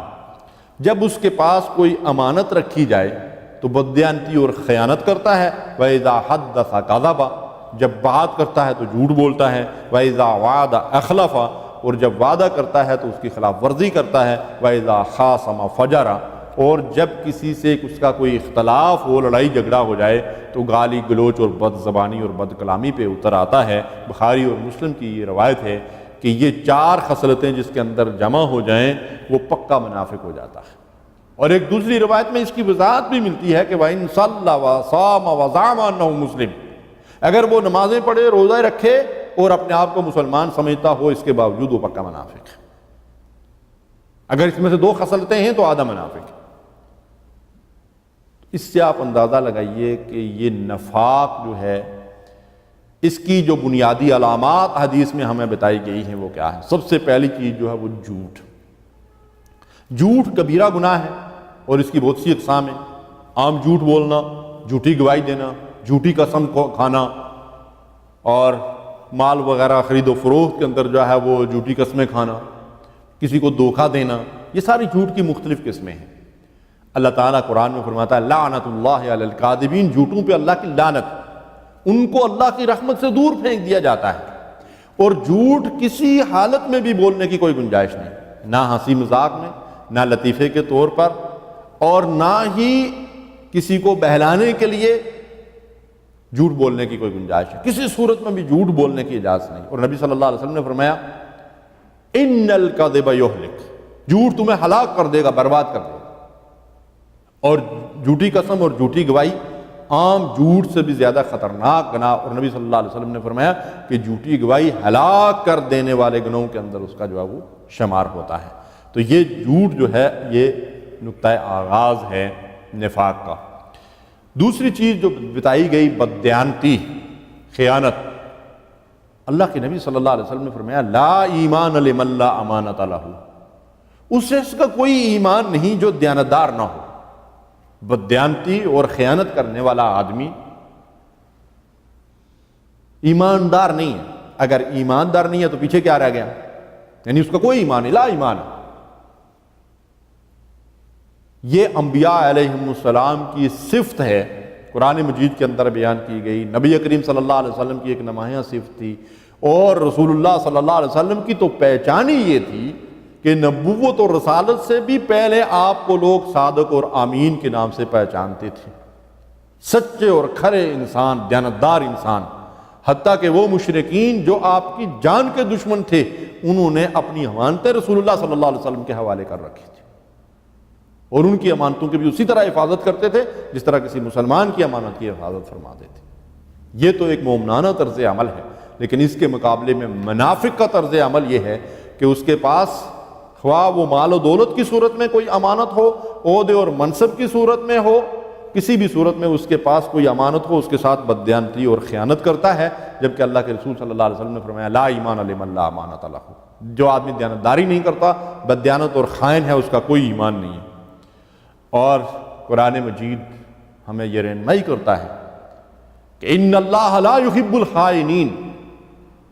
جب اس کے پاس کوئی امانت رکھی جائے تو بددیانتی اور خیانت کرتا ہے۔ وَإِذَا حَدَّثَ كَذَبَ، جب بات کرتا ہے تو جھوٹ بولتا ہے۔ وَإِذَا وَعَدَ أَخْلَفَ، اور جب وعدہ کرتا ہے تو اس کی خلاف ورزی کرتا ہے۔ وَإِذَا خَاصَمَ فَجَرَ، اور جب کسی سے اس کا کوئی اختلاف ہو، لڑائی جھگڑا ہو جائے تو گالی گلوچ اور بد زبانی اور بد کلامی پہ اتر آتا ہے۔ بخاری اور مسلم کی یہ روایت ہے کہ یہ 4 خصلتیں جس کے اندر جمع ہو جائیں وہ پکا منافق ہو جاتا ہے۔ اور ایک دوسری روایت میں اس کی وضاحت بھی ملتی ہے کہ وَإِن صَلَّى وَصَامَ وَزَعَمَ أَنَّهُ مُسْلِمٌ، اگر وہ نمازیں پڑھے، روزہ رکھے اور اپنے آپ کو مسلمان سمجھتا ہو، اس کے باوجود وہ پکا منافق ہے۔ اگر اس میں سے 2 خصلتیں ہیں تو آدھا منافق ہے۔ اس سے آپ اندازہ لگائیے کہ یہ نفاق جو ہے اس کی جو بنیادی علامات حدیث میں ہمیں بتائی گئی ہیں وہ کیا ہے۔ سب سے پہلی چیز جو ہے وہ جھوٹ۔ جھوٹ کبیرہ گناہ ہے اور اس کی بہت سی اقسام ہیں۔ عام جھوٹ بولنا، جھوٹی گواہی دینا، جھوٹی قسم کھانا، اور مال وغیرہ خرید و فروخت کے اندر جو ہے وہ جھوٹی قسمیں کھانا، کسی کو دھوکہ دینا، یہ ساری جھوٹ کی مختلف قسمیں ہیں۔ اللہ تعالیٰ قرآن میں فرماتا ہے لعنت اللہ علی الکاذبین، جھوٹوں پہ اللہ کی لعنت، ان کو اللہ کی رحمت سے دور پھینک دیا جاتا ہے۔ اور جھوٹ کسی حالت میں بھی بولنے کی کوئی گنجائش نہیں، نہ ہنسی مذاق میں، نہ لطیفے کے طور پر، اور نہ ہی کسی کو بہلانے کے لیے جھوٹ بولنے کی کوئی گنجائش ہے۔ کسی صورت میں بھی جھوٹ بولنے کی اجازت نہیں۔ اور نبی صلی اللہ علیہ وسلم نے فرمایا ان الکذب یہلک، جھوٹ تمہیں ہلاک کر دے گا، برباد کر دے گا۔ اور جھوٹی قسم اور جھوٹی گواہی عام جھوٹ سے بھی زیادہ خطرناک گناہ، اور نبی صلی اللہ علیہ وسلم نے فرمایا کہ جھوٹی گواہی ہلاک کر دینے والے گناہوں کے اندر اس کا جو ہے وہ شمار ہوتا ہے۔ تو یہ جھوٹ جو ہے یہ نقطہ آغاز ہے نفاق کا۔ دوسری چیز جو بتائی گئی بددیانتی، خیانت۔ اللہ کے نبی صلی اللہ علیہ وسلم نے فرمایا لا ایمان لمن لا امانۃ لہ، اس شخص کا کوئی ایمان نہیں جو دیانتدار نہ ہو۔ بددیانتی اور خیانت کرنے والا آدمی ایماندار نہیں ہے۔ اگر ایماندار نہیں ہے تو پیچھے کیا رہ گیا؟ یعنی اس کا کوئی ایمان نہیں، لا ایمان۔ یہ انبیاء علیہم السلام کی صفت ہے، قرآن مجید کے اندر بیان کی گئی، نبی کریم صلی اللہ علیہ وسلم کی ایک نمایاں صفت تھی، اور رسول اللہ صلی اللہ علیہ وسلم کی تو پہچان ہی یہ تھی کہ نبوت اور رسالت سے بھی پہلے آپ کو لوگ صادق اور امین کے نام سے پہچانتے تھے، سچے اور کھرے انسان، دیانتدار انسان۔ حتیٰ کہ وہ مشرکین جو آپ کی جان کے دشمن تھے، انہوں نے اپنی امانتیں رسول اللہ صلی اللہ علیہ وسلم کے حوالے کر رکھی تھی، اور ان کی امانتوں کی بھی اسی طرح حفاظت کرتے تھے جس طرح کسی مسلمان کی امانت کی حفاظت فرماتے تھے۔ یہ تو ایک مومنانہ طرز عمل ہے، لیکن اس کے مقابلے میں منافق کا طرز عمل یہ ہے کہ اس کے پاس خواہ وہ مال و دولت کی صورت میں کوئی امانت ہو، عہدے اور منصب کی صورت میں ہو، کسی بھی صورت میں اس کے پاس کوئی امانت ہو، اس کے ساتھ بددیانتی اور خیانت کرتا ہے، جبکہ اللہ کے رسول صلی اللہ علیہ وسلم نے فرمایا لا ایمان لمن لا امانۃ لہ، جو آدمی دیانتداری نہیں کرتا، بددیانت اور خائن ہے، اس کا کوئی ایمان نہیں ہے۔ اور قرآن مجید ہمیں یہ رہنمائی کرتا ہے کہ ان اللہ لا یحب الخائنین،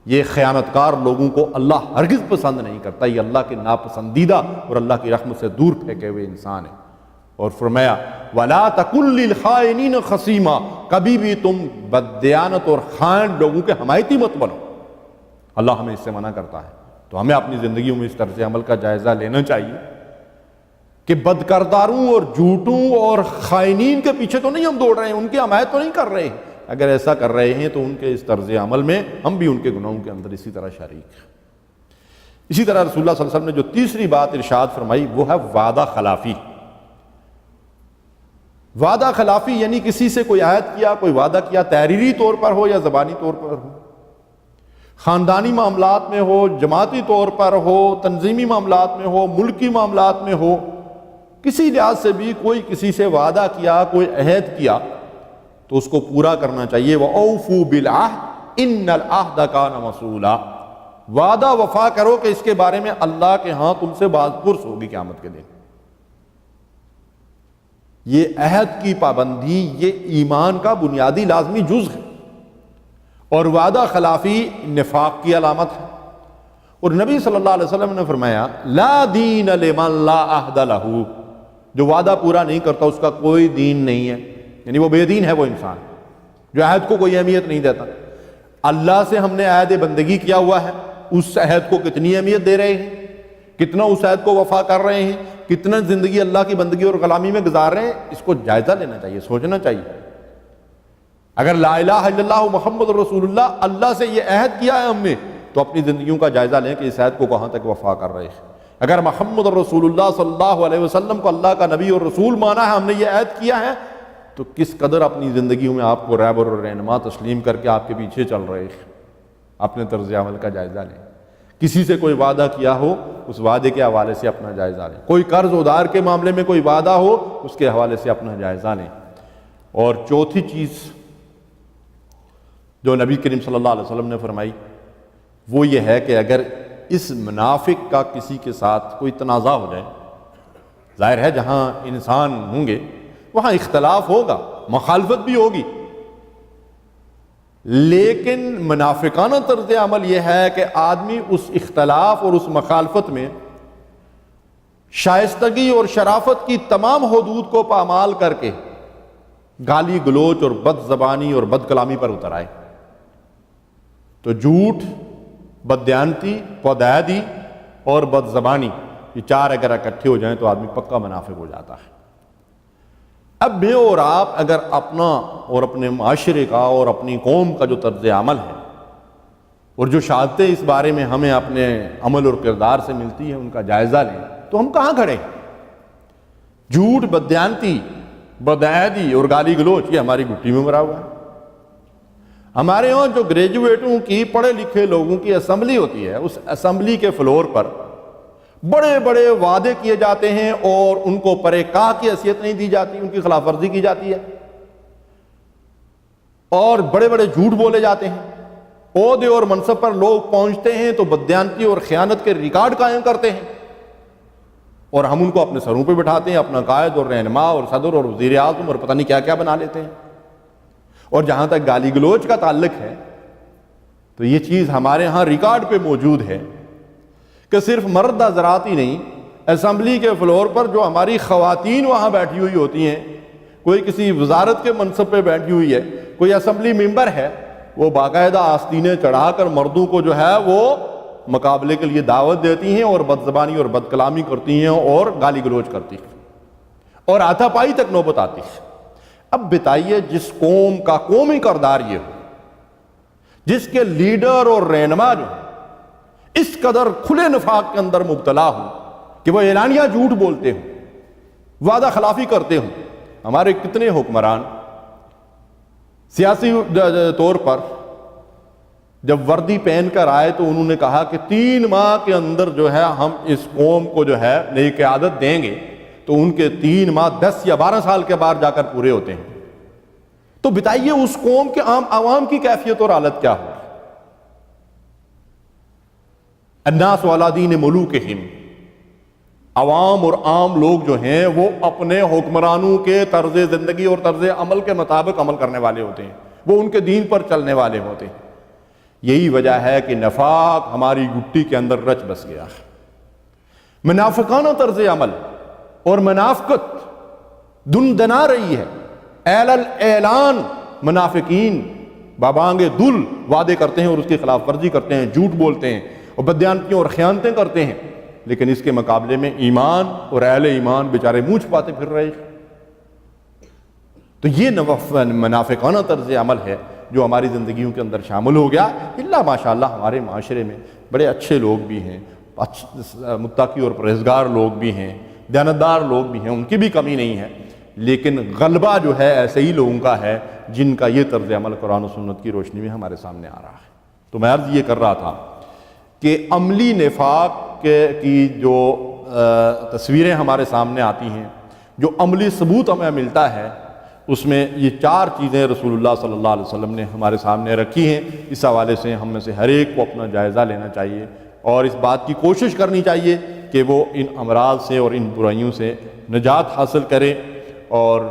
یہ خیانت کار لوگوں کو اللہ ہرگز پسند نہیں کرتا، یہ اللہ کے ناپسندیدہ اور اللہ کی رحمت سے دور پھینکے ہوئے انسان ہے۔ اور فرمایا وَلَا تَكُن لِّلْخَائِنِينَ خَصِيمًا، کبھی بھی تم بددیانت اور خائن لوگوں کے حمایتی مت بنو، اللہ ہمیں اس سے منع کرتا ہے۔ تو ہمیں اپنی زندگیوں میں اس طرز عمل کا جائزہ لینا چاہیے کہ بد کرداروں اور جھوٹوں اور خائنین کے پیچھے تو نہیں ہم دوڑ رہے ہیں، ان کی حمایت تو نہیں کر رہے ہیں۔ اگر ایسا کر رہے ہیں تو ان کے اس طرز عمل میں ہم بھی ان کے گناہوں کے اندر اسی طرح شریک ہیں۔ اسی طرح رسول اللہ صلی اللہ علیہ وسلم نے جو تیسری بات ارشاد فرمائی وہ ہے وعدہ خلافی۔ وعدہ خلافی یعنی کسی سے کوئی عہد کیا، کوئی وعدہ کیا، تحریری طور پر ہو یا زبانی طور پر ہو، خاندانی معاملات میں ہو، جماعتی طور پر ہو، تنظیمی معاملات میں ہو، ملکی معاملات میں ہو، کسی لحاظ سے بھی کوئی کسی سے وعدہ کیا، کوئی عہد کیا تو اس کو پورا کرنا چاہیے۔ وَأَوْفُوا بِالْعَهْدِ إِنَّ الْعَهْدَ كَانَ مَسْئُولًا، وعدہ وفا کرو کہ اس کے بارے میں اللہ کے ہاں تم سے باز پرس ہوگی قیامت کے دن۔ یہ عہد کی پابندی یہ ایمان کا بنیادی لازمی جز ہے، اور وعدہ خلافی نفاق کی علامت ہے۔ اور نبی صلی اللہ علیہ وسلم نے فرمایا لا دین لمن لا عہد لہ، جو وعدہ پورا نہیں کرتا اس کا کوئی دین نہیں ہے، یعنی وہ بے دین ہے وہ انسان جو عہد کو کوئی اہمیت نہیں دیتا۔ اللہ سے ہم نے عہد بندگی کیا ہوا ہے، اس عہد کو کتنی اہمیت دے رہے ہیں، کتنا اس عہد کو وفا کر رہے ہیں، کتنا زندگی اللہ کی بندگی اور غلامی میں گزار رہے ہیں، اس کو جائزہ لینا چاہیے، سوچنا چاہیے۔ اگر لا الہ الا اللہ محمد رسول اللہ اللہ سے یہ عہد کیا ہے ہم نے، تو اپنی زندگیوں کا جائزہ لیں کہ اس عہد کو کہاں تک وفا کر رہے ہیں۔ اگر محمد رسول اللہ صلی اللہ علیہ وسلم کو اللہ کا نبی اور رسول مانا ہے، ہم نے یہ عہد کیا ہے، تو کس قدر اپنی زندگیوں میں آپ کو رہبر اور رہنما تسلیم کر کے آپ کے پیچھے چل رہے ہیں۔ اپنے طرز عمل کا جائزہ لیں۔ کسی سے کوئی وعدہ کیا ہو، اس وعدے کے حوالے سے اپنا جائزہ لیں۔ کوئی قرض ادھار کے معاملے میں کوئی وعدہ ہو، اس کے حوالے سے اپنا جائزہ لیں۔ اور چوتھی چیز جو نبی کریم صلی اللہ علیہ وسلم نے فرمائی وہ یہ ہے کہ اگر اس منافق کا کسی کے ساتھ کوئی تنازع ہو جائے، ظاہر ہے جہاں انسان ہوں گے وہاں اختلاف ہوگا، مخالفت بھی ہوگی، لیکن منافقانہ طرز عمل یہ ہے کہ آدمی اس اختلاف اور اس مخالفت میں شائستگی اور شرافت کی تمام حدود کو پامال کر کے گالی گلوچ اور بد زبانی اور بد کلامی پر اتر آئے۔ تو جھوٹ، بددیانتی، پودیادی اور بد زبانی، یہ چار اگر اکٹھے ہو جائیں تو آدمی پکا منافق ہو جاتا ہے۔ اب میں اور آپ اگر اپنا اور اپنے معاشرے کا اور اپنی قوم کا جو طرز عمل ہے اور جو شہادتیں اس بارے میں ہمیں اپنے عمل اور کردار سے ملتی ہیں ان کا جائزہ لیں تو ہم کہاں کھڑے ہیں؟ جھوٹ، بددیانتی، بدعہدی اور گالی گلوچ یہ ہماری گھٹی میں مرا ہوا ہے۔ ہمارے یہاں جو گریجویٹوں کی، پڑھے لکھے لوگوں کی اسمبلی ہوتی ہے، اس اسمبلی کے فلور پر بڑے بڑے وعدے کیے جاتے ہیں اور ان کو پرے کاہ کی حیثیت نہیں دی جاتی، ان کی خلاف ورزی کی جاتی ہے اور بڑے بڑے جھوٹ بولے جاتے ہیں۔ عہدے اور منصب پر لوگ پہنچتے ہیں تو بددیانتی اور خیانت کے ریکارڈ قائم کرتے ہیں اور ہم ان کو اپنے سروں پہ بٹھاتے ہیں، اپنا قائد اور رہنما اور صدر اور وزیر اعظم اور پتہ نہیں کیا کیا بنا لیتے ہیں۔ اور جہاں تک گالی گلوچ کا تعلق ہے تو یہ چیز ہمارے ہاں ریکارڈ پہ موجود ہے کہ صرف مرد حضرات ہی نہیں، اسمبلی کے فلور پر جو ہماری خواتین وہاں بیٹھی ہوئی ہوتی ہیں، کوئی کسی وزارت کے منصب پہ بیٹھی ہوئی ہے، کوئی اسمبلی ممبر ہے، وہ باقاعدہ آستینیں چڑھا کر مردوں کو جو ہے وہ مقابلے کے لیے دعوت دیتی ہیں اور بد زبانی اور بد کلامی کرتی ہیں اور گالی گلوچ کرتی ہیں اور ہاتھا پائی تک نوبت آتی ہے۔ اب بتائیے جس قوم کا قومی کردار یہ ہو، جس کے لیڈر اور رہنما جو اس قدر کھلے نفاق کے اندر مبتلا ہوں کہ وہ اعلانیہ جھوٹ بولتے ہوں، وعدہ خلافی کرتے ہوں۔ ہمارے کتنے حکمران سیاسی طور پر جب وردی پہن کر آئے تو انہوں نے کہا کہ 3 ماہ کے اندر جو ہے ہم اس قوم کو جو ہے نئی قیادت دیں گے، تو ان کے 3 ماہ 10 یا 12 سال کے بعد جا کر پورے ہوتے ہیں۔ تو بتائیے اس قوم کے عام عوام کی کیفیت اور حالت کیا ہو؟ الناس علی دین ملوکہم، عوام اور عام لوگ جو ہیں وہ اپنے حکمرانوں کے طرز زندگی اور طرز عمل کے مطابق عمل کرنے والے ہوتے ہیں، وہ ان کے دین پر چلنے والے ہوتے ہیں۔ یہی وجہ ہے کہ نفاق ہماری گٹی کے اندر رچ بس گیا ہے۔ منافقانہ طرز عمل اور منافقت دنا رہی ہے۔ اعلان منافقین بابانگ دل وعدے کرتے ہیں اور اس کی خلاف ورزی کرتے ہیں، جھوٹ بولتے ہیں اور بددیانتیاں اور خیانتیں کرتے ہیں، لیکن اس کے مقابلے میں ایمان اور اہل ایمان بیچارے منہ چھپاتے پھر رہے ہیں۔ تو یہ منافقانہ طرز عمل ہے جو ہماری زندگیوں کے اندر شامل ہو گیا۔ اللہ ماشاءاللہ ہمارے معاشرے میں بڑے اچھے لوگ بھی ہیں، متقی اور پرہیزگار لوگ بھی ہیں، دیانتدار لوگ بھی ہیں، ان کی بھی کمی نہیں ہے، لیکن غلبہ جو ہے ایسے ہی لوگوں کا ہے جن کا یہ طرز عمل قرآن و سنت کی روشنی میں ہمارے سامنے آ رہا ہے۔ تو میں عرض یہ کر رہا تھا کہ عملی نفاق کی جو تصویریں ہمارے سامنے آتی ہیں، جو عملی ثبوت ہمیں ملتا ہے، اس میں یہ 4 چیزیں رسول اللہ صلی اللہ علیہ وسلم نے ہمارے سامنے رکھی ہیں۔ اس حوالے سے ہم میں سے ہر ایک کو اپنا جائزہ لینا چاہیے اور اس بات کی کوشش کرنی چاہیے کہ وہ ان امراض سے اور ان برائیوں سے نجات حاصل کرے اور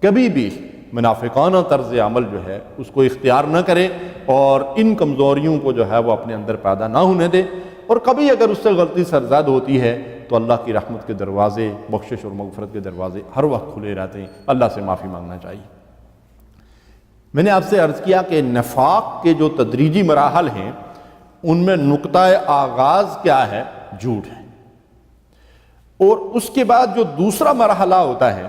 کبھی بھی منافقانہ طرز عمل جو ہے اس کو اختیار نہ کرے اور ان کمزوریوں کو جو ہے وہ اپنے اندر پیدا نہ ہونے دے، اور کبھی اگر اس سے غلطی سرزد ہوتی ہے تو اللہ کی رحمت کے دروازے، بخشش اور مغفرت کے دروازے ہر وقت کھلے رہتے ہیں، اللہ سے معافی مانگنا چاہیے۔ میں نے آپ سے عرض کیا کہ نفاق کے جو تدریجی مراحل ہیں ان میں نقطہ آغاز کیا ہے؟ جھوٹ ہے، اور اس کے بعد جو دوسرا مرحلہ ہوتا ہے،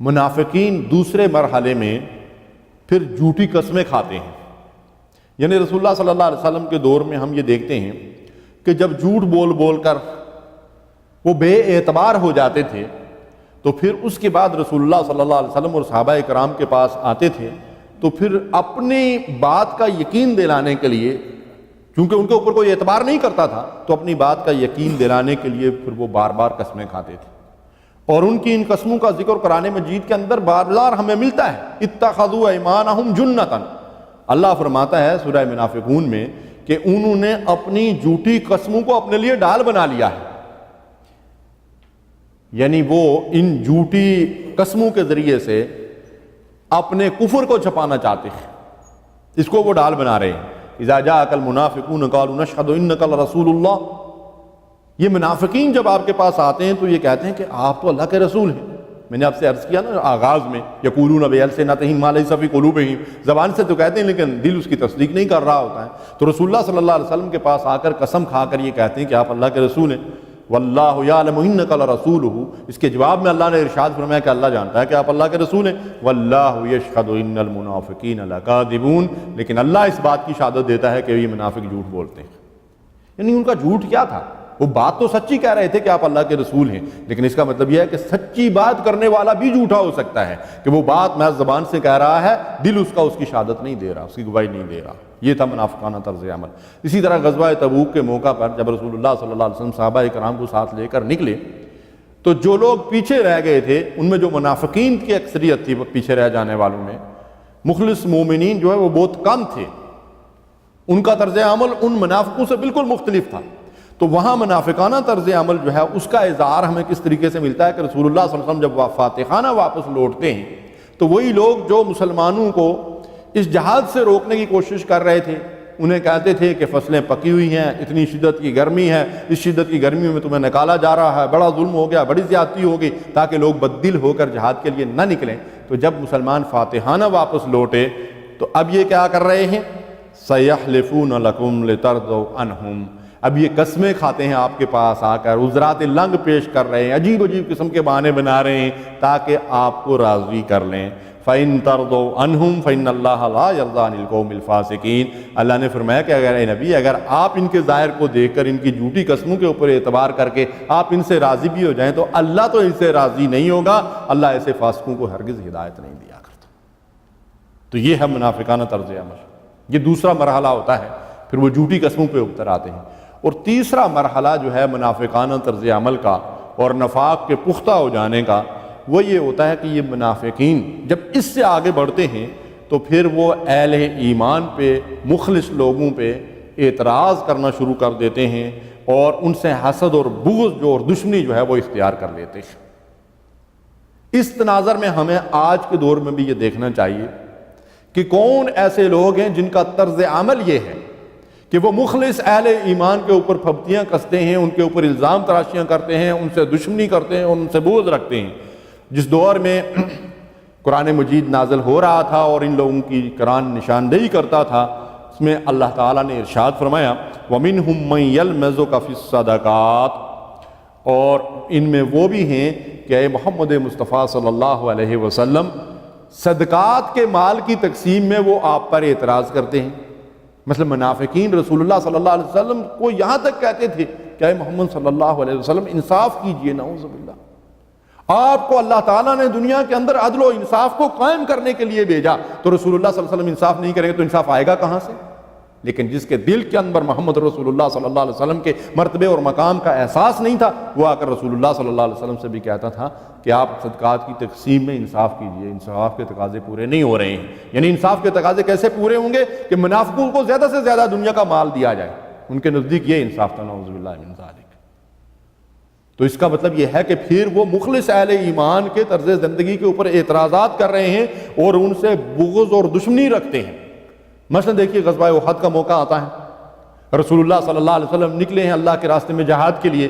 منافقین دوسرے مرحلے میں پھر جھوٹی قسمیں کھاتے ہیں۔ یعنی رسول اللہ صلی اللہ علیہ وسلم کے دور میں ہم یہ دیکھتے ہیں کہ جب جھوٹ بول بول کر وہ بے اعتبار ہو جاتے تھے تو پھر اس کے بعد رسول اللہ صلی اللہ علیہ وسلم اور صحابہ کرام کے پاس آتے تھے تو پھر اپنی بات کا یقین دلانے کے لیے، چونکہ ان کے اوپر کوئی اعتبار نہیں کرتا تھا، تو اپنی بات کا یقین دلانے کے لیے پھر وہ بار بار قسمیں کھاتے تھے، اور ان کی ان قسموں کا ذکر قرآن مجید کے اندر بار بار ہمیں ملتا ہے۔ اتخذوا ایمانہم جنۃ، اللہ فرماتا ہے سورہ منافقون میں کہ انہوں نے اپنی جھوٹی قسموں کو اپنے لیے ڈال بنا لیا ہے، یعنی وہ ان جھوٹی قسموں کے ذریعے سے اپنے کفر کو چھپانا چاہتے ہیں، اس کو وہ ڈال بنا رہے ہیں۔ اذا جاءک المنافقون قالوا نشهد انک لرسول اللہ، یہ منافقین جب آپ کے پاس آتے ہیں تو یہ کہتے ہیں کہ آپ تو اللہ کے رسول ہیں۔ میں نے آپ سے عرض کیا نا آغاز میں، یقولون بألسنتہم ما لیس فی قلوبہم، زبان سے تو کہتے ہیں لیکن دل اس کی تصدیق نہیں کر رہا ہوتا ہے۔ تو رسول اللہ صلی اللہ علیہ وسلم کے پاس آ کر قسم کھا کر یہ کہتے ہیں کہ آپ اللہ کے رسول ہیں۔ واللہ یعلم انک لرسولہ، اس کے جواب میں اللہ نے ارشاد فرمایا کہ اللہ جانتا ہے کہ آپ اللہ کے رسول ہیں۔ واللہ یشہد ان المنافقین لکاذبون، لیکن اللہ اس بات کی شہادت دیتا ہے کہ یہ منافق جھوٹ بولتے ہیں۔ یعنی ان کا جھوٹ کیا تھا؟ وہ بات تو سچی کہہ رہے تھے کہ آپ اللہ کے رسول ہیں، لیکن اس کا مطلب یہ ہے کہ سچی بات کرنے والا بھی جھوٹا ہو سکتا ہے کہ وہ بات محض زبان سے کہہ رہا ہے، دل اس کا اس کی شہادت نہیں دے رہا، اس کی گواہی نہیں دے رہا۔ یہ تھا منافقانہ طرز عمل۔ اسی طرح غزوہ تبوک کے موقع پر جب رسول اللہ صلی اللہ علیہ وسلم صحابہ کرام کو ساتھ لے کر نکلے تو جو لوگ پیچھے رہ گئے تھے ان میں جو منافقین کی اکثریت تھی پیچھے رہ جانے والوں میں، مخلص مومنین جو ہے وہ بہت کم تھے، ان کا طرز عمل ان منافقوں سے بالکل مختلف تھا۔ تو وہاں منافقانہ طرز عمل جو ہے اس کا اظہار ہمیں کس طریقے سے ملتا ہے کہ رسول اللہ صلی اللہ علیہ وسلم جب فاتحانہ واپس لوٹتے ہیں تو وہی لوگ جو مسلمانوں کو اس جہاد سے روکنے کی کوشش کر رہے تھے، انہیں کہتے تھے کہ فصلیں پکی ہوئی ہیں، اتنی شدت کی گرمی ہے، اس شدت کی گرمی میں تمہیں نکالا جا رہا ہے، بڑا ظلم ہو گیا، بڑی زیادتی ہوگی، تاکہ لوگ بددل ہو کر جہاد کے لیے نہ نکلیں۔ تو جب مسلمان فاتحانہ واپس لوٹے تو اب یہ کیا کر رہے ہیں؟ سَيَحْلِفُونَ لَكُمْ لِتَرْضَوْا عَنْهُمْ، اب یہ قسمیں کھاتے ہیں آپ کے پاس آ کر، عذرات لنگ پیش کر رہے ہیں، عجیب عجیب قسم کے بہانے بنا رہے ہیں تاکہ آپ کو راضی کر لیں۔ فَإِن تَرْضَوْا عَنْهُمْ فَإِنَّ اللَّهَ لَا يَرْضَىٰ عَنِ الْقَوْمِ الْفَاسِقِينَ، اللہ نے فرمایا کہ اگر اے نبی، اگر آپ ان کے ظاہر کو دیکھ کر ان کی جھوٹی قسموں کے اوپر اعتبار کر کے آپ ان سے راضی بھی ہو جائیں تو اللہ تو ان سے راضی نہیں ہوگا، اللہ ایسے فاسقوں کو ہرگز ہدایت نہیں دیا کرتا۔ تو یہ ہے منافقانہ طرز عمل، یہ دوسرا مرحلہ ہوتا ہے، پھر وہ جھوٹی قسموں پہ اتر آتے ہیں۔ اور تیسرا مرحلہ جو ہے منافقانہ طرز عمل کا اور نفاق کے پختہ ہو جانے کا، وہ یہ ہوتا ہے کہ یہ منافقین جب اس سے آگے بڑھتے ہیں تو پھر وہ اہل ایمان پہ، مخلص لوگوں پہ اعتراض کرنا شروع کر دیتے ہیں اور ان سے حسد اور بغض جو اور دشمنی جو ہے وہ اختیار کر لیتے ہیں۔ اس تناظر میں ہمیں آج کے دور میں بھی یہ دیکھنا چاہیے کہ کون ایسے لوگ ہیں جن کا طرز عمل یہ ہے کہ وہ مخلص اہل ایمان کے اوپر پھپتیاں کستے ہیں، ان کے اوپر الزام تراشیاں کرتے ہیں، ان سے دشمنی کرتے ہیں، ان سے بغض رکھتے ہیں۔ جس دور میں قرآن مجید نازل ہو رہا تھا اور ان لوگوں کی قرآن نشاندہی کرتا تھا، اس میں اللہ تعالیٰ نے ارشاد فرمایا وَمِنْهُمْ مَنْ يَلْمَزُكَ فِي الصَّدَقَاتِ، اور ان میں وہ بھی ہیں کہ اے محمد مصطفیٰ صلی اللہ علیہ وسلم صدقات کے مال کی تقسیم میں وہ آپ پر اعتراض کرتے ہیں۔ مثلا منافقین رسول اللہ صلی اللہ علیہ وسلم کو یہاں تک کہتے تھے کہ اے محمد صلی اللہ علیہ وسلم انصاف کیجئے، نعوذ باللہ، آپ کو اللہ تعالیٰ نے دنیا کے اندر عدل و انصاف کو قائم کرنے کے لیے بھیجا، تو رسول اللہ صلی اللہ علیہ وسلم انصاف نہیں کریں گے تو انصاف آئے گا کہاں سے؟ لیکن جس کے دل کے اندر محمد رسول اللہ صلی اللہ علیہ وسلم کے مرتبے اور مقام کا احساس نہیں تھا، وہ آ کر رسول اللہ صلی اللہ علیہ وسلم سے بھی کہتا تھا کہ آپ صدقات کی تقسیم میں انصاف کیجئے، انصاف کے تقاضے پورے نہیں ہو رہے ہیں۔ یعنی انصاف کے تقاضے کیسے پورے ہوں گے کہ منافقوں کو زیادہ سے زیادہ دنیا کا مال دیا جائے، ان کے نزدیک یہ انصاف تھا، نعوذ باللہ من ذالک۔ تو اس کا مطلب یہ ہے کہ پھر وہ مخلص اہل ایمان کے طرز زندگی کے اوپر اعتراضات کر رہے ہیں اور ان سے بغض اور دشمنی رکھتے ہیں۔ مثلا دیکھیے غزوہ احد کا موقع آتا ہے، رسول اللہ صلی اللہ علیہ وسلم نکلے ہیں اللہ کے راستے میں جہاد کے لیے،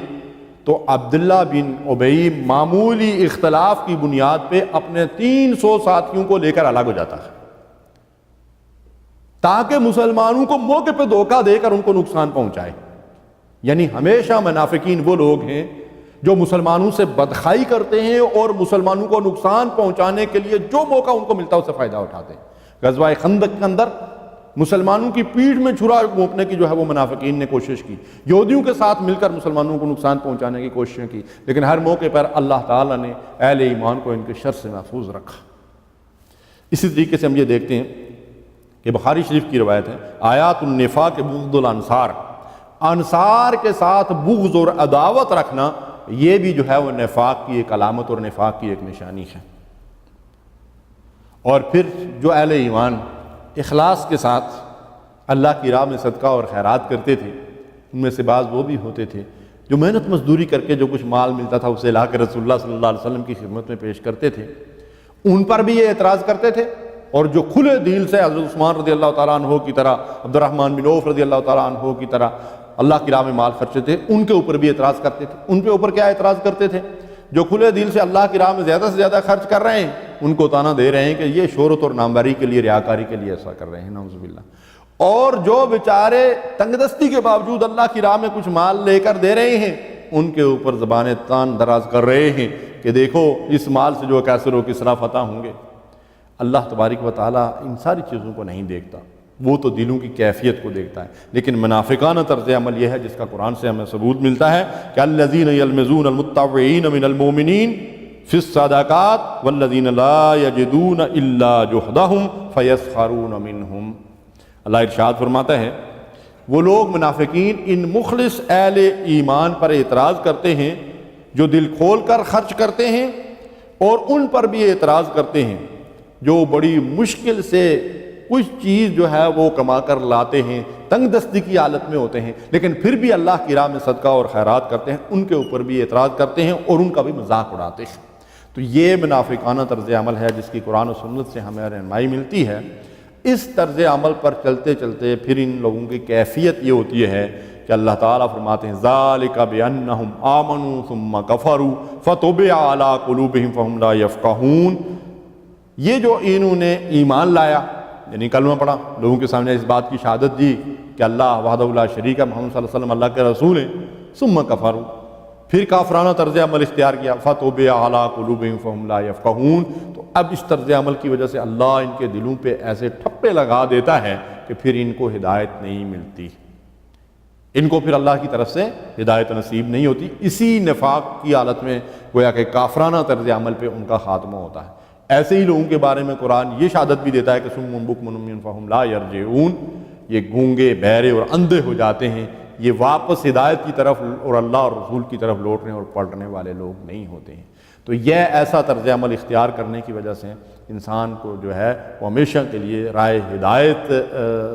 تو عبداللہ بن ابی معمولی اختلاف کی بنیاد پہ اپنے 300 ساتھیوں کو لے کر الگ ہو جاتا ہے تاکہ مسلمانوں کو موقع پہ دھوکہ دے کر ان کو نقصان پہنچائے۔ یعنی ہمیشہ منافقین وہ لوگ ہیں جو مسلمانوں سے بدخائی کرتے ہیں اور مسلمانوں کو نقصان پہنچانے کے لیے جو موقع ان کو ملتا ہے اسے فائدہ اٹھاتے ہیں۔ غزوہ خندق کے اندر مسلمانوں کی پیٹھ میں چھرا گھونپنے کی جو ہے وہ منافقین نے کوشش کی، یہودیوں کے ساتھ مل کر مسلمانوں کو نقصان پہنچانے کی کوششیں کی، لیکن ہر موقع پر اللہ تعالیٰ نے اہل ایمان کو ان کے شر سے محفوظ رکھا۔ اسی طریقے سے ہم یہ دیکھتے ہیں کہ بخاری شریف کی روایت ہے، آیات النفاق بغض الانصار، انصار کے ساتھ بغض اور عداوت رکھنا یہ بھی جو ہے وہ نفاق کی ایک علامت اور نفاق کی ایک نشانی ہے۔ اور پھر جو اہل ایمان اخلاص کے ساتھ اللہ کی راہ میں صدقہ اور خیرات کرتے تھے، ان میں سے بعض وہ بھی ہوتے تھے جو محنت مزدوری کر کے جو کچھ مال ملتا تھا اسے لا کر رسول اللہ صلی اللہ علیہ وسلم کی خدمت میں پیش کرتے تھے، ان پر بھی یہ اعتراض کرتے تھے، اور جو کھلے دل سے حضرت عثمان رضی اللہ تعالیٰ عنہ کی طرح، عبد الرحمن بن عوف رضی اللہ تعالیٰ عنہ کی طرح اللہ کی راہ میں مال خرچے تھے، ان کے اوپر بھی اعتراض کرتے تھے۔ ان کے اوپر کیا اعتراض کرتے تھے؟ جو کھلے دل سے اللہ کی راہ میں زیادہ سے زیادہ خرچ کر رہے ہیں ان کو تانا دے رہے ہیں کہ یہ شہرت اور ناموری کے لیے، ریاکاری کے لیے ایسا کر رہے ہیں، نعوذ باللہ۔ اور جو بیچارے تنگ دستی کے باوجود اللہ کی راہ میں کچھ مال لے کر دے رہے ہیں ان کے اوپر زبانیں تان دراز کر رہے ہیں کہ دیکھو اس مال سے جو کیسر و کسرا فتح ہوں گے۔ اللہ تبارک و تعالیٰ ان ساری چیزوں کو نہیں دیکھتا، وہ تو دلوں کی کیفیت کو دیکھتا ہے، لیکن منافقانہ طرز عمل یہ ہے جس کا قرآن سے ہمیں ثبوت ملتا ہے کہ الذین یلمزون المتطوعین من المؤمنین فی الصدقات والذین لا یجدون الا جہدہم فیسخرون منہم۔ اللہ ارشاد فرماتا ہے وہ لوگ منافقین ان مخلص اہل ایمان پر اعتراض کرتے ہیں جو دل کھول کر خرچ کرتے ہیں، اور ان پر بھی اعتراض کرتے ہیں جو بڑی مشکل سے کچھ چیز جو ہے وہ کما کر لاتے ہیں، تنگ دستی کی حالت میں ہوتے ہیں، لیکن پھر بھی اللہ کی راہ میں صدقہ اور خیرات کرتے ہیں، ان کے اوپر بھی اعتراض کرتے ہیں اور ان کا بھی مذاق اڑاتے ہیں۔ تو یہ منافقانہ طرز عمل ہے جس کی قرآن و سنت سے ہمیں رہنمائی ملتی ہے۔ اس طرز عمل پر چلتے چلتے پھر ان لوگوں کی کیفیت یہ ہوتی ہے کہ اللہ تعالیٰ فرماتے ہیں ذالک بانہم آمنوا ثم کفروا فطبع علی قلوبہم فہم لا یفقہون۔ یہ جو انہوں نے ایمان لایا یعنی کلمہ پڑھا، لوگوں کے سامنے اس بات کی شہادت دی کہ اللہ وحدہ لا شریک ہے، محمد صلی اللہ علیہ وسلم اللہ کے رسول ہیں، ثم کفروا، پھر کافرانہ طرز عمل اختیار کیا، فطبع علی قلوبہم فہم لا یفقہون۔ تو اب اس طرز عمل کی وجہ سے اللہ ان کے دلوں پہ ایسے ٹھپے لگا دیتا ہے کہ پھر ان کو ہدایت نہیں ملتی، ان کو پھر اللہ کی طرف سے ہدایت نصیب نہیں ہوتی۔ اسی نفاق کی حالت میں گویا کہ کافرانہ طرز عمل پہ ان کا خاتمہ ہوتا ہے۔ ایسے ہی لوگوں کے بارے میں قرآن یہ شہادت بھی دیتا ہے کہ صم بکم عمی فہم لا یرجعون، یہ گونگے بہرے اور اندھے ہو جاتے ہیں، یہ واپس ہدایت کی طرف اور اللہ اور رسول کی طرف لوٹنے اور پلٹنے والے لوگ نہیں ہوتے ہیں۔ تو یہ ایسا طرز عمل اختیار کرنے کی وجہ سے انسان کو جو ہے وہ ہمیشہ کے لیے راہ ہدایت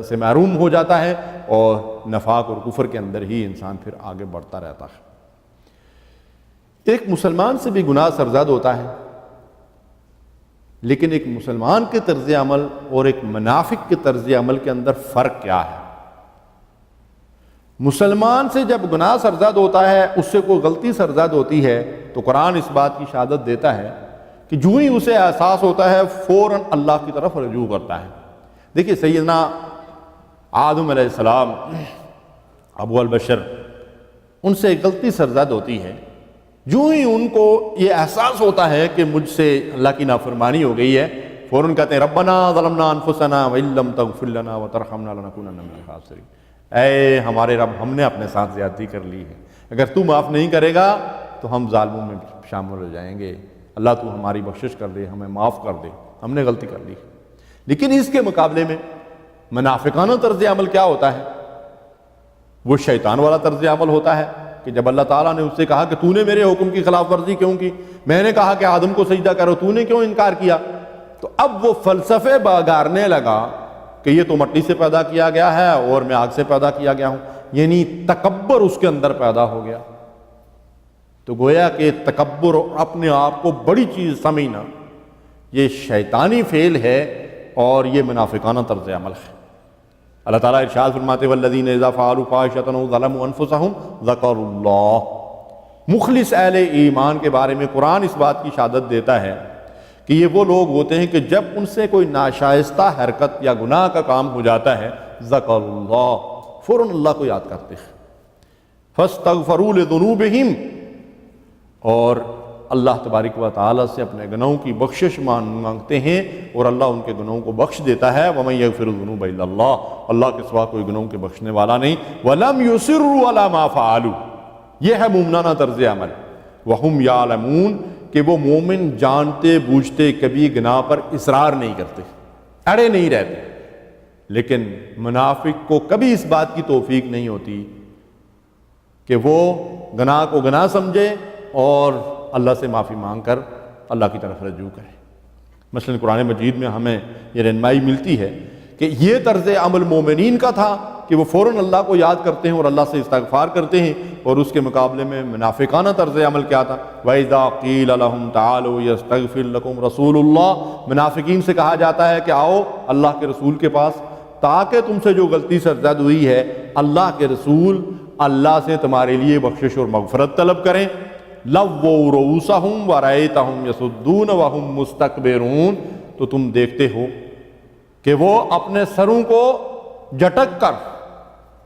سے محروم ہو جاتا ہے، اور نفاق اور کفر کے اندر ہی انسان پھر آگے بڑھتا رہتا ہے۔ ایک مسلمان سے بھی گناہ سرزد ہوتا ہے، لیکن ایک مسلمان کے طرز عمل اور ایک منافق کے طرز عمل کے اندر فرق کیا ہے؟ مسلمان سے جب گناہ سرزد ہوتا ہے، اس سے کوئی غلطی سرزد ہوتی ہے، تو قرآن اس بات کی شہادت دیتا ہے کہ جو ہی اسے احساس ہوتا ہے فوراً اللہ کی طرف رجوع کرتا ہے۔ دیکھیے سیدنا آدم علیہ السلام ابو البشر، ان سے ایک غلطی سرزد ہوتی ہے، جو ہی ان کو یہ احساس ہوتا ہے کہ مجھ سے اللہ کی نافرمانی ہو گئی ہے، فوراً کہتے ہیں ربنا ظلمنا انفسنا وان لم تغفر لنا وترحمنا لنکونن من الخاسرین۔ اے ہمارے رب، ہم نے اپنے ساتھ زیادتی کر لی ہے، اگر تو معاف نہیں کرے گا تو ہم ظالموں میں شامل ہو جائیں گے، اللہ تو ہماری بخشش کر دے، ہمیں معاف کر دے، ہم نے غلطی کر لی۔ لیکن اس کے مقابلے میں منافقانہ طرز عمل کیا ہوتا ہے؟ وہ شیطان والا طرز عمل ہوتا ہے کہ جب اللہ تعالیٰ نے اس سے کہا کہ تو نے میرے حکم کی خلاف ورزی کیوں کی، میں نے کہا کہ آدم کو سجدہ کرو، تو نے کیوں انکار کیا، تو اب وہ فلسفے بگارنے لگا کہ یہ تو مٹی سے پیدا کیا گیا ہے اور میں آگ سے پیدا کیا گیا ہوں، یعنی تکبر اس کے اندر پیدا ہو گیا۔ تو گویا کہ تکبر اور اپنے آپ کو بڑی چیز سمجھنا یہ شیطانی فعل ہے اور یہ منافقانہ طرز عمل ہے۔ اللہ تعالیٰ ارشاد فرماتے والذین اذا فعلوا فاحشۃ او ظلموا انفسهم ذکروا اللہ۔ مخلص اہل ایمان کے بارے میں قرآن اس بات کی شہادت دیتا ہے کہ یہ وہ لوگ ہوتے ہیں کہ جب ان سے کوئی ناشائستہ حرکت یا گناہ کا کام ہو جاتا ہے ذکروا اللہ، فوراً اللہ کو یاد کرتے ہیں۔ فاستغفروا لذنوبہم، اور اللہ تبارک و تعالیٰ سے اپنے گناہوں کی بخشش مانگتے ہیں اور اللہ ان کے گناہوں کو بخش دیتا ہے۔ وَمَن يَغْفِرُ الذُّنُوبَ إِلَّا اللَّهُ، اللہ کے سوا کوئی گناہوں کے بخشنے والا نہیں۔ وَلَمْ يُصِرُّوا عَلَىٰ مَا فَعَلُوا، یہ ہے مومنانہ طرز عمل۔ وَهُمْ يَعْلَمُونَ، کہ وہ مومن جانتے بوجھتے کبھی گناہ پر اصرار نہیں کرتے، اڑے نہیں رہتے۔ لیکن منافق کو کبھی اس بات کی توفیق نہیں ہوتی کہ وہ گناہ کو گناہ سمجھے اور اللہ سے معافی مانگ کر اللہ کی طرف رجوع کرے۔ مثلا قرآن مجید میں ہمیں یہ رہنمائی ملتی ہے کہ یہ طرز عمل مومنین کا تھا کہ وہ فوراً اللہ کو یاد کرتے ہیں اور اللہ سے استغفار کرتے ہیں، اور اس کے مقابلے میں منافقانہ طرز عمل کیا تھا؟ وَإِذَا قِيلَ لَهُمْ تَعَالَوْا يَسْتَغْفِرْ لَكُمْ رَسُولُ اللَّهِ، منافقین سے کہا جاتا ہے کہ آؤ اللہ کے رسول کے پاس تاکہ تم سے جو غلطی سرزد ہوئی ہے اللہ کے رسول اللہ سے تمہارے لیے بخشش اور مغفرت طلب کریں۔ لَوَّوْا رُؤُوسَهُمْ وَرَأَيْتَهُمْ يَصُدُّونَ وَهُمْ مُسْتَكْبِرُونَ، تو تم دیکھتے ہو کہ وہ اپنے سروں کو جھٹک کر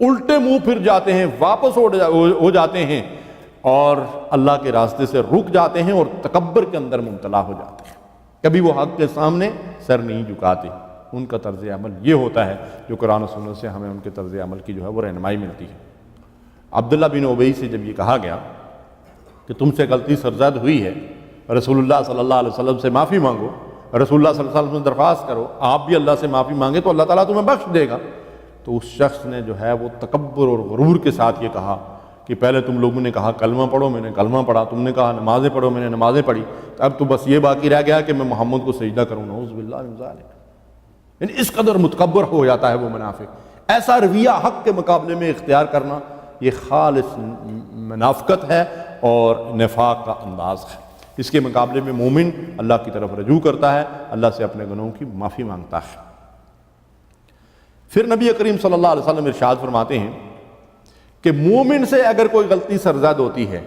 الٹے منہ پھر جاتے ہیں، واپس ہو جاتے ہیں اور اللہ کے راستے سے رک جاتے ہیں اور تکبر کے اندر مبتلا ہو جاتے ہیں، کبھی وہ حق کے سامنے سر نہیں جھکاتے۔ ان کا طرز عمل یہ ہوتا ہے جو قرآن و سنت سے ہمیں ان کے طرز عمل کی جو ہے وہ رہنمائی ملتی ہے۔ عبداللہ بن ابی سے جب یہ کہا گیا کہ تم سے غلطی سرزد ہوئی ہے، رسول اللہ صلی اللہ علیہ وسلم سے معافی مانگو، رسول اللہ صلی اللہ علیہ وسلم سے درخواست کرو، آپ بھی اللہ سے معافی مانگے تو اللہ تعالیٰ تمہیں بخش دے گا، تو اس شخص نے جو ہے وہ تکبر اور غرور کے ساتھ یہ کہا کہ پہلے تم لوگوں نے کہا کلمہ پڑھو، میں نے کلمہ پڑھا، تم نے کہا نمازیں پڑھو، میں نے نمازیں پڑھی، اب تو بس یہ باقی رہ گیا کہ میں محمد کو سجدہ کروں، نعوذ باللہ من ذالک۔ یعنی اس قدر متکبر ہو جاتا ہے وہ منافق۔ ایسا رویہ حق کے مقابلے میں اختیار کرنا یہ خالص منافقت ہے اور نفاق کا انداز ہے۔ اس کے مقابلے میں مومن اللہ کی طرف رجوع کرتا ہے، اللہ سے اپنے گناہوں کی معافی مانگتا ہے۔ پھر نبی کریم صلی اللہ علیہ وسلم ارشاد فرماتے ہیں کہ مومن سے اگر کوئی غلطی سرزد ہوتی ہے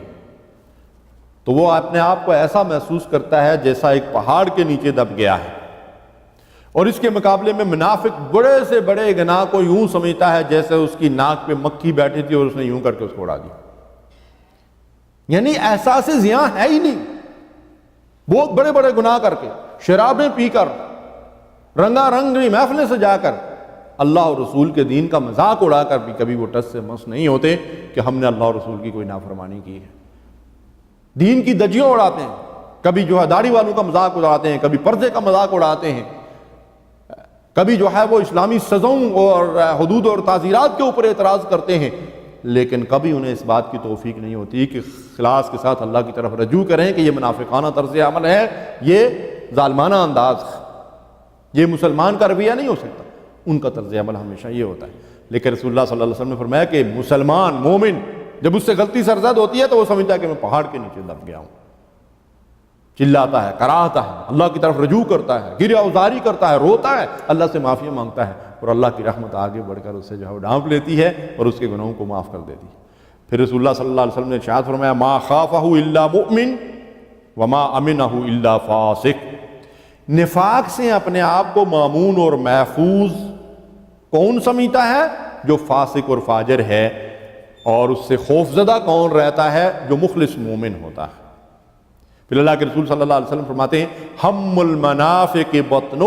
تو وہ اپنے آپ کو ایسا محسوس کرتا ہے جیسا ایک پہاڑ کے نیچے دب گیا ہے، اور اس کے مقابلے میں منافق بڑے سے بڑے گناہ کو یوں سمجھتا ہے جیسے اس کی ناک پہ مکھی بیٹھی تھی اور اس نے یوں کر کے اس کو اڑا دیا۔ یعنی احساس زیاں ہے ہی نہیں، بہت بڑے بڑے گناہ کر کے، شرابیں پی کر، رنگا رنگ محفلیں سجا کر، اللہ اور رسول کے دین کا مذاق اڑا کر بھی کبھی وہ ٹس سے مس نہیں ہوتے کہ ہم نے اللہ اور رسول کی کوئی نافرمانی کی ہے۔ دین کی دجیوں اڑاتے ہیں، کبھی جو ہے داڑھی والوں کا مذاق اڑاتے ہیں، کبھی پردے کا مذاق اڑاتے ہیں، کبھی جو ہے وہ اسلامی سزاؤں اور حدود اور تعزیرات کے اوپر اعتراض کرتے ہیں، لیکن کبھی انہیں اس بات کی توفیق نہیں ہوتی کہ اخلاص کے ساتھ اللہ کی طرف رجوع کریں کہ یہ منافقانہ طرز عمل ہے، یہ ظالمانہ انداز ہے، یہ مسلمان کا رویہ نہیں ہو سکتا۔ ان کا طرز عمل ہمیشہ یہ ہوتا ہے۔ لیکن رسول اللہ صلی اللہ علیہ وسلم نے فرمایا کہ مسلمان مومن جب اس سے غلطی سرزد ہوتی ہے تو وہ سمجھتا ہے کہ میں پہاڑ کے نیچے دب گیا ہوں، چلاتا ہے، کراہتا ہے، اللہ کی طرف رجوع کرتا ہے، گریہ ازاری کرتا ہے، روتا ہے، اللہ سے معافی مانگتا ہے، اور اللہ کی رحمت آگے بڑھ کر اسے جو ہے ڈھانپ لیتی ہے اور اس کے گناہوں کو معاف کر دیتی ہے۔ پھر رسول اللہ صلی اللہ علیہ وسلم نے ارشاد فرمایا ما خافہ الا مؤمن وما امنہ الا فاسق، نفاق سے اپنے آپ کو مامون اور محفوظ کون سمجھتا ہے؟ جو فاسق اور فاجر ہے، اور اس سے خوفزدہ کون رہتا ہے؟ جو مخلص مومن ہوتا ہے۔ پھر اللہ کے رسول صلی اللہ علیہ وسلم فرماتے ہیں ہم المنافق بطنہ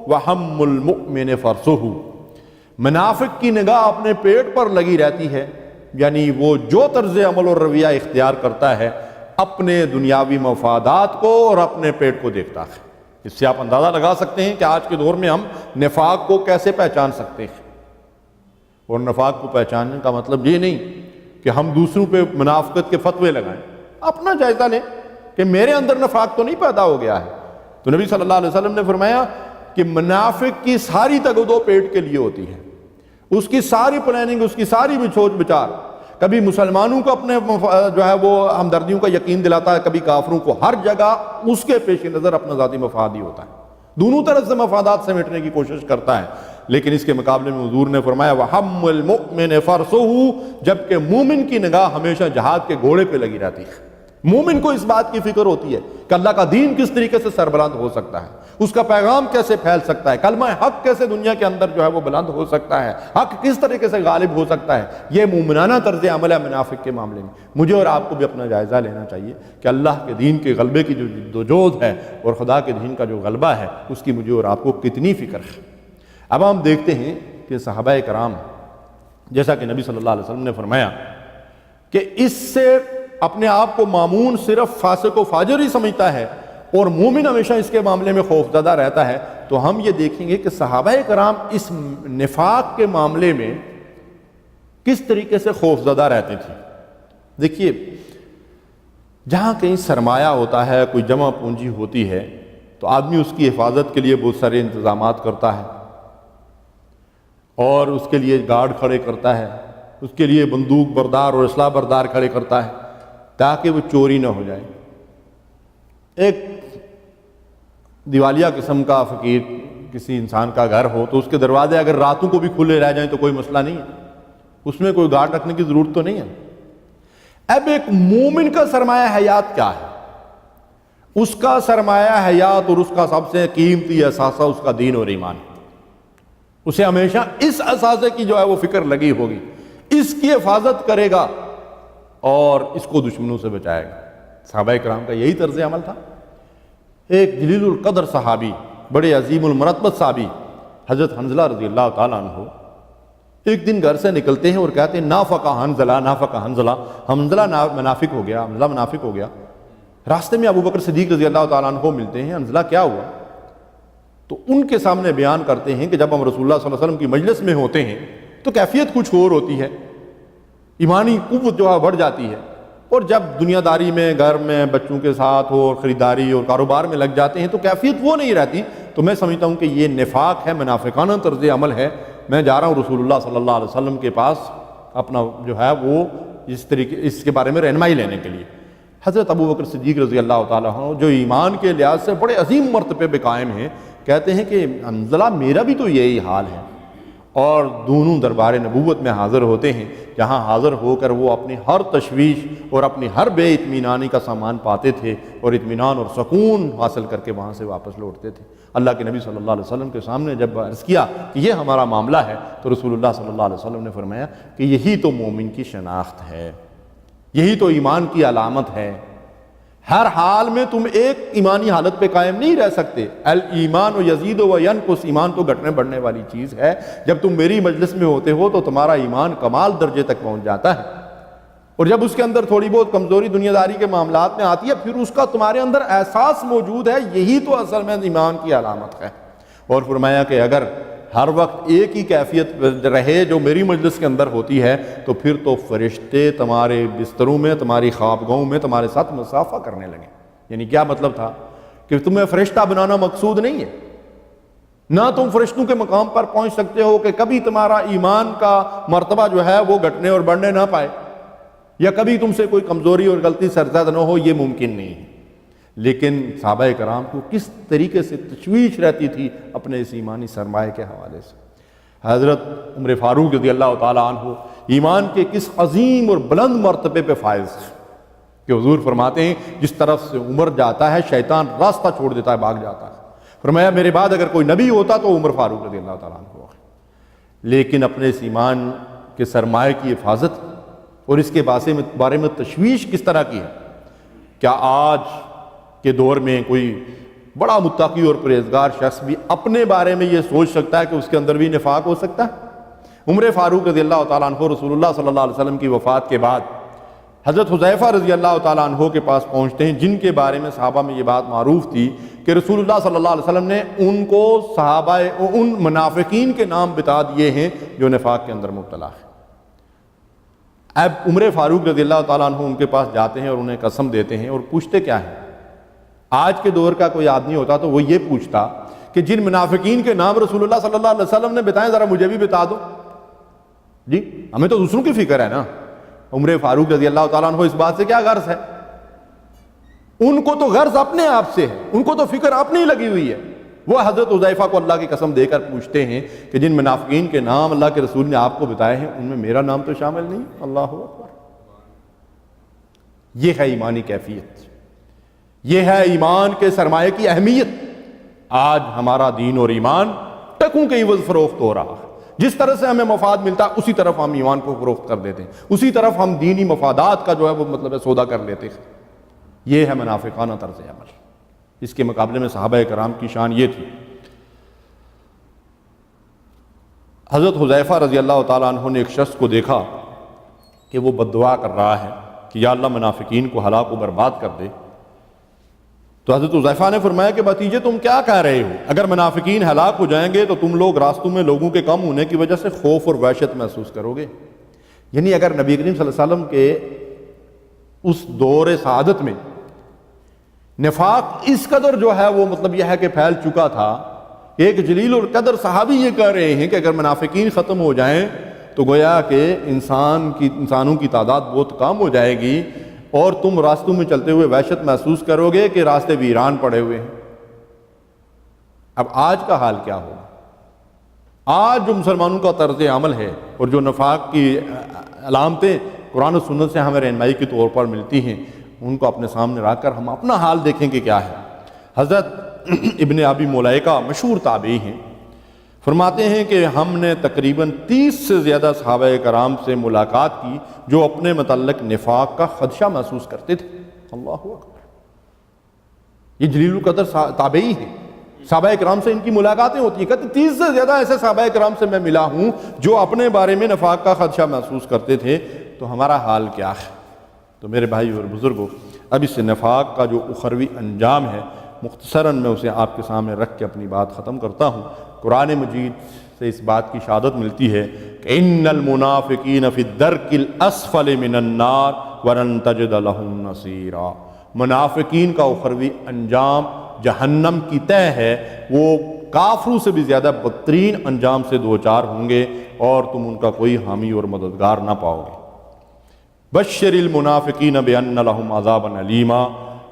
وہم المؤمن فرسہ، منافق کی نگاہ اپنے پیٹ پر لگی رہتی ہے، یعنی وہ جو طرز عمل اور رویہ اختیار کرتا ہے اپنے دنیاوی مفادات کو اور اپنے پیٹ کو دیکھتا ہے۔ اس سے آپ اندازہ لگا سکتے ہیں کہ آج کے دور میں ہم نفاق کو کیسے پہچان سکتے ہیں، اور نفاق کو پہچاننے کا مطلب یہ نہیں کہ ہم دوسروں پہ منافقت کے فتوے لگائیں، اپنا جائزہ لیں کہ میرے اندر نفاق تو نہیں پیدا ہو گیا ہے۔ تو نبی صلی اللہ علیہ وسلم نے فرمایا کہ منافق کی ساری تگ و دو پیٹ کے لیے ہوتی ہے، اس کی ساری پلاننگ، اس کی ساری بھی سوچ بچار، کبھی مسلمانوں کو اپنے جو ہے وہ ہمدردیوں کا یقین دلاتا ہے، کبھی کافروں کو، ہر جگہ اس کے پیش نظر اپنا ذاتی مفاد ہی ہوتا ہے، دونوں طرف سے مفادات سمیٹنے کی کوشش کرتا ہے۔ لیکن اس کے مقابلے میں حضور نے فرمایا وَحَمُّ الْمُؤْمِنِ فَرْسُهُ، جبکہ مومن کی نگاہ ہمیشہ جہاد کے گھوڑے پہ لگی رہتی ہے۔ مومن کو اس بات کی فکر ہوتی ہے کہ اللہ کا دین کس طریقے سے سربلند ہو سکتا ہے، اس کا پیغام کیسے پھیل سکتا ہے، کلمہ حق کیسے دنیا کے اندر جو ہے وہ بلند ہو سکتا ہے، حق کس طریقے سے غالب ہو سکتا ہے۔ یہ مومنانہ طرز عمل ہے منافق کے معاملے میں۔ مجھے اور آپ کو بھی اپنا جائزہ لینا چاہیے کہ اللہ کے دین کے غلبے کی جو جدوجہد ہے اور خدا کے دین کا جو غلبہ ہے اس کی مجھے اور آپ کو کتنی فکر ہے۔ اب ہم دیکھتے ہیں کہ صحابہ کرام، جیسا کہ نبی صلی اللہ علیہ وسلم نے فرمایا کہ اس سے اپنے آپ کو مامون صرف فاسق و فاجر ہی سمجھتا ہے اور مومن ہمیشہ اس کے معاملے میں خوفزدہ رہتا ہے، تو ہم یہ دیکھیں گے کہ صحابہ کرام اس نفاق کے معاملے میں کس طریقے سے خوفزدہ رہتے تھے۔ دیکھیے، جہاں کہیں سرمایہ ہوتا ہے، کوئی جمع پونجی ہوتی ہے، تو آدمی اس کی حفاظت کے لیے بہت سارے انتظامات کرتا ہے اور اس کے لیے گارڈ کھڑے کرتا ہے، اس کے لیے بندوق بردار اور اسلحہ بردار کھڑے کرتا ہے تاکہ وہ چوری نہ ہو جائے۔ ایک دیوالیہ قسم کا فقیر کسی انسان کا گھر ہو تو اس کے دروازے اگر راتوں کو بھی کھلے رہ جائیں تو کوئی مسئلہ نہیں ہے، اس میں کوئی گارڈ رکھنے کی ضرورت تو نہیں ہے۔ اب ایک مومن کا سرمایہ حیات کیا ہے؟ اس کا سرمایہ حیات اور اس کا سب سے قیمتی اثاثہ اس کا دین اور ایمان ہے۔ اسے ہمیشہ اس اثاثے کی جو ہے وہ فکر لگی ہوگی، اس کی حفاظت کرے گا اور اس کو دشمنوں سے بچائے گا۔ صحابہ کرام کا یہی طرز عمل تھا۔ ایک جلیل القدر صحابی، بڑے عظیم المرتبت صحابی حضرت حنظلہ رضی اللہ تعالیٰ عنہ ایک دن گھر سے نکلتے ہیں اور کہتے ہیں نافقہ حنظلہ، نافقہ حنظلہ، حنظلہ منافق ہو گیا، حنظلہ منافق ہو گیا۔ راستے میں ابو بکر صدیق رضی اللہ تعالیٰ عنہ ملتے ہیں، حنظلہ کیا ہوا؟ تو ان کے سامنے بیان کرتے ہیں کہ جب ہم رسول اللہ صلی اللہ علیہ وسلم کی مجلس میں ہوتے ہیں تو کیفیت کچھ اور ہوتی ہے، ایمانی قوت جو ہے بڑھ جاتی ہے، اور جب دنیا داری میں گھر میں بچوں کے ساتھ اور خریداری اور کاروبار میں لگ جاتے ہیں تو کیفیت وہ نہیں رہتی۔ تو میں سمجھتا ہوں کہ یہ نفاق ہے، منافقانہ طرز عمل ہے۔ میں جا رہا ہوں رسول اللہ صلی اللہ علیہ وسلم کے پاس اپنا جو ہے وہ اس کے بارے میں رہنمائی لینے کے لیے۔ حضرت ابو بکر صدیق رضی اللہ تعالیٰ عنہ جو ایمان کے لحاظ سے بڑے عظیم مرتبے پہ قائم ہیں، کہتے ہیں کہ حنظلہ میرا بھی تو یہی حال ہے، اور دونوں دربار نبوت میں حاضر ہوتے ہیں، جہاں حاضر ہو کر وہ اپنی ہر تشویش اور اپنی ہر بے اطمینانی کا سامان پاتے تھے اور اطمینان اور سکون حاصل کر کے وہاں سے واپس لوٹتے تھے۔ اللہ کے نبی صلی اللہ علیہ وسلم کے سامنے جب عرض کیا کہ یہ ہمارا معاملہ ہے تو رسول اللہ صلی اللہ علیہ وسلم نے فرمایا کہ یہی تو مومن کی شناخت ہے، یہی تو ایمان کی علامت ہے۔ ہر حال میں تم ایک ایمانی حالت پہ قائم نہیں رہ سکتے۔ الایمان و یزید و ینقص، ایمان تو گھٹنے بڑھنے والی چیز ہے۔ جب تم میری مجلس میں ہوتے ہو تو تمہارا ایمان کمال درجے تک پہنچ جاتا ہے، اور جب اس کے اندر تھوڑی بہت کمزوری دنیا داری کے معاملات میں آتی ہے پھر اس کا تمہارے اندر احساس موجود ہے، یہی تو اصل میں ایمان کی علامت ہے۔ اور فرمایا کہ اگر ہر وقت ایک ہی کیفیت رہے جو میری مجلس کے اندر ہوتی ہے تو پھر تو فرشتے تمہارے بستروں میں، تمہاری خوابگاہوں میں تمہارے ساتھ مصافحہ کرنے لگیں۔ یعنی کیا مطلب تھا کہ تمہیں فرشتہ بنانا مقصود نہیں ہے، نہ تم فرشتوں کے مقام پر پہنچ سکتے ہو کہ کبھی تمہارا ایمان کا مرتبہ جو ہے وہ گھٹنے اور بڑھنے نہ پائے، یا کبھی تم سے کوئی کمزوری اور غلطی سرزد نہ ہو، یہ ممکن نہیں ہے۔ لیکن صحابہ کرام کو کس طریقے سے تشویش رہتی تھی اپنے اس ایمانی سرمایہ کے حوالے سے۔ حضرت عمر فاروق رضی اللہ تعالیٰ عنہ ایمان کے کس عظیم اور بلند مرتبے پہ فائز تھے کہ حضور فرماتے ہیں جس طرف سے عمر جاتا ہے شیطان راستہ چھوڑ دیتا ہے، بھاگ جاتا ہے۔ فرمایا میرے بعد اگر کوئی نبی ہوتا تو عمر فاروق رضی اللہ تعالیٰ عنہ ہوگا۔ لیکن اپنے اس ایمان کے سرمایہ کی حفاظت اور اس کے بارے میں تشویش کس طرح کی ہے؟ کیا آج کے دور میں کوئی بڑا متقی اور پرہیزگار شخص بھی اپنے بارے میں یہ سوچ سکتا ہے کہ اس کے اندر بھی نفاق ہو سکتا ہے؟ عمر فاروق رضی اللہ تعالیٰ عنہ رسول اللہ صلی اللہ علیہ وسلم کی وفات کے بعد حضرت حذیفہ رضی اللہ تعالیٰ عنہ کے پاس پہنچتے ہیں، جن کے بارے میں صحابہ میں یہ بات معروف تھی کہ رسول اللہ صلی اللہ علیہ وسلم نے ان کو ان منافقین کے نام بتا دیے ہیں جو نفاق کے اندر مبتلا ہے۔ اب عمر فاروق رضی اللہ تعالیٰ عنہ ان کے پاس جاتے ہیں اور انہیں قسم دیتے ہیں اور پوچھتے کیا ہیں؟ آج کے دور کا کوئی آدمی ہوتا تو وہ یہ پوچھتا کہ جن منافقین کے نام رسول اللہ صلی اللہ علیہ وسلم نے بتائیں ذرا مجھے بھی بتا دو۔ جی ہمیں تو دوسروں کی فکر ہے نا۔ عمر فاروق رضی اللہ تعالیٰ عنہ اس بات سے کیا غرض ہے؟ ان کو تو غرض اپنے آپ سے ہے، ان کو تو فکر اپنی لگی ہوئی ہے۔ وہ حضرت حذیفہ کو اللہ کی قسم دے کر پوچھتے ہیں کہ جن منافقین کے نام اللہ کے رسول نے آپ کو بتائے ہیں ان میں میرا نام تو شامل نہیں۔ اللہ اکبر! یہ ہے ایمانی کیفیت، یہ ہے ایمان کے سرمایہ کی اہمیت آج ہمارا دین اور ایمان ٹکوں کے عوض فروخت ہو رہا ہے۔ جس طرح سے ہمیں مفاد ملتا ہے اسی طرف ہم ایمان کو فروخت کر دیتے ہیں، اسی طرف ہم دینی مفادات کا جو ہے وہ مطلب ہے سودا کر لیتے ہیں۔ یہ ہے منافقانہ طرز عمل۔ اس کے مقابلے میں صحابہ کرام کی شان یہ تھی۔ حضرت حذیفہ رضی اللہ تعالیٰ عنہ نے ایک شخص کو دیکھا کہ وہ بد دعا کر رہا ہے کہ یا اللہ منافقین کو ہلاک و برباد کر دے۔ تو حضرت حذیفہ نے فرمایا کہ بھتیجے تم کیا کہہ رہے ہو؟ اگر منافقین ہلاک ہو جائیں گے تو تم لوگ راستوں میں لوگوں کے کم ہونے کی وجہ سے خوف اور وحشت محسوس کرو گے۔ یعنی اگر نبی کریم صلی اللہ علیہ وسلم کے اس دور سعادت میں نفاق اس قدر جو ہے وہ مطلب یہ ہے کہ پھیل چکا تھا، ایک جلیل القدر صحابی یہ کہہ رہے ہیں کہ اگر منافقین ختم ہو جائیں تو گویا کہ انسانوں کی تعداد بہت کم ہو جائے گی اور تم راستوں میں چلتے ہوئے وحشت محسوس کرو گے کہ راستے ویران پڑے ہوئے ہیں۔ اب آج کا حال کیا ہوگا؟ آج جو مسلمانوں کا طرز عمل ہے اور جو نفاق کی علامتیں قرآن و سنت سے ہمیں رہنمائی کے طور پر ملتی ہیں، ان کو اپنے سامنے رکھ کر ہم اپنا حال دیکھیں کہ کیا ہے۔ حضرت ابن ابی ملیکہ مشہور تابعی ہیں، فرماتے ہیں کہ ہم نے تقریباً 30 سے زیادہ صحابہ کرام سے ملاقات کی جو اپنے متعلق نفاق کا خدشہ محسوس کرتے تھے۔ اللہ اکبر! یہ جلیل القدر تابعی ہیں، صحابہ کرام سے ان کی ملاقاتیں ہوتی ہیں۔ کہتے 30 سے زیادہ ایسے صحابہ کرام سے میں ملا ہوں جو اپنے بارے میں نفاق کا خدشہ محسوس کرتے تھے، تو ہمارا حال کیا ہے؟ تو میرے بھائی اور بزرگوں، اب اس نفاق کا جو اخروی انجام ہے مختصراً میں اسے آپ کے سامنے رکھ کے اپنی بات ختم کرتا ہوں۔ قرآن مجید سے اس بات کی شہادت ملتی ہے کہ ان المنافقین فی الدرک الاسفل من النار ولن تجد لهم نصیرا۔ منافقین کا اخروی انجام جہنم کی تہ ہے، وہ کافروں سے بھی زیادہ بدترین انجام سے دوچار ہوں گے اور تم ان کا کوئی حامی اور مددگار نہ پاؤ گے۔ بشر المنافقین بان لهم عذابا علیما۔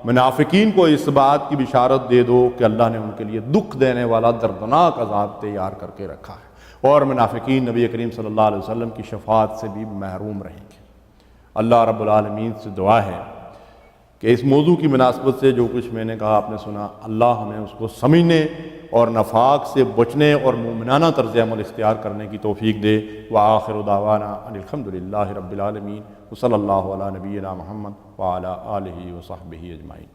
منافقین کو اس بات کی بشارت دے دو کہ اللہ نے ان کے لیے دکھ دینے والا دردناک عذاب تیار کر کے رکھا ہے، اور منافقین نبی کریم صلی اللہ علیہ وسلم کی شفاعت سے بھی محروم رہیں گے۔ اللہ رب العالمین سے دعا ہے کہ اس موضوع کی مناسبت سے جو کچھ میں نے کہا آپ نے سنا، اللہ ہمیں اس کو سمجھنے اور نفاق سے بچنے اور مومنانہ طرز عمل اختیار کرنے کی توفیق دے۔ وآخر دعوانا ان الحمدللہ رب العالمین، وصلی اللہ علی نبینا محمد وعلی آلہ وصحبہ اجمعین۔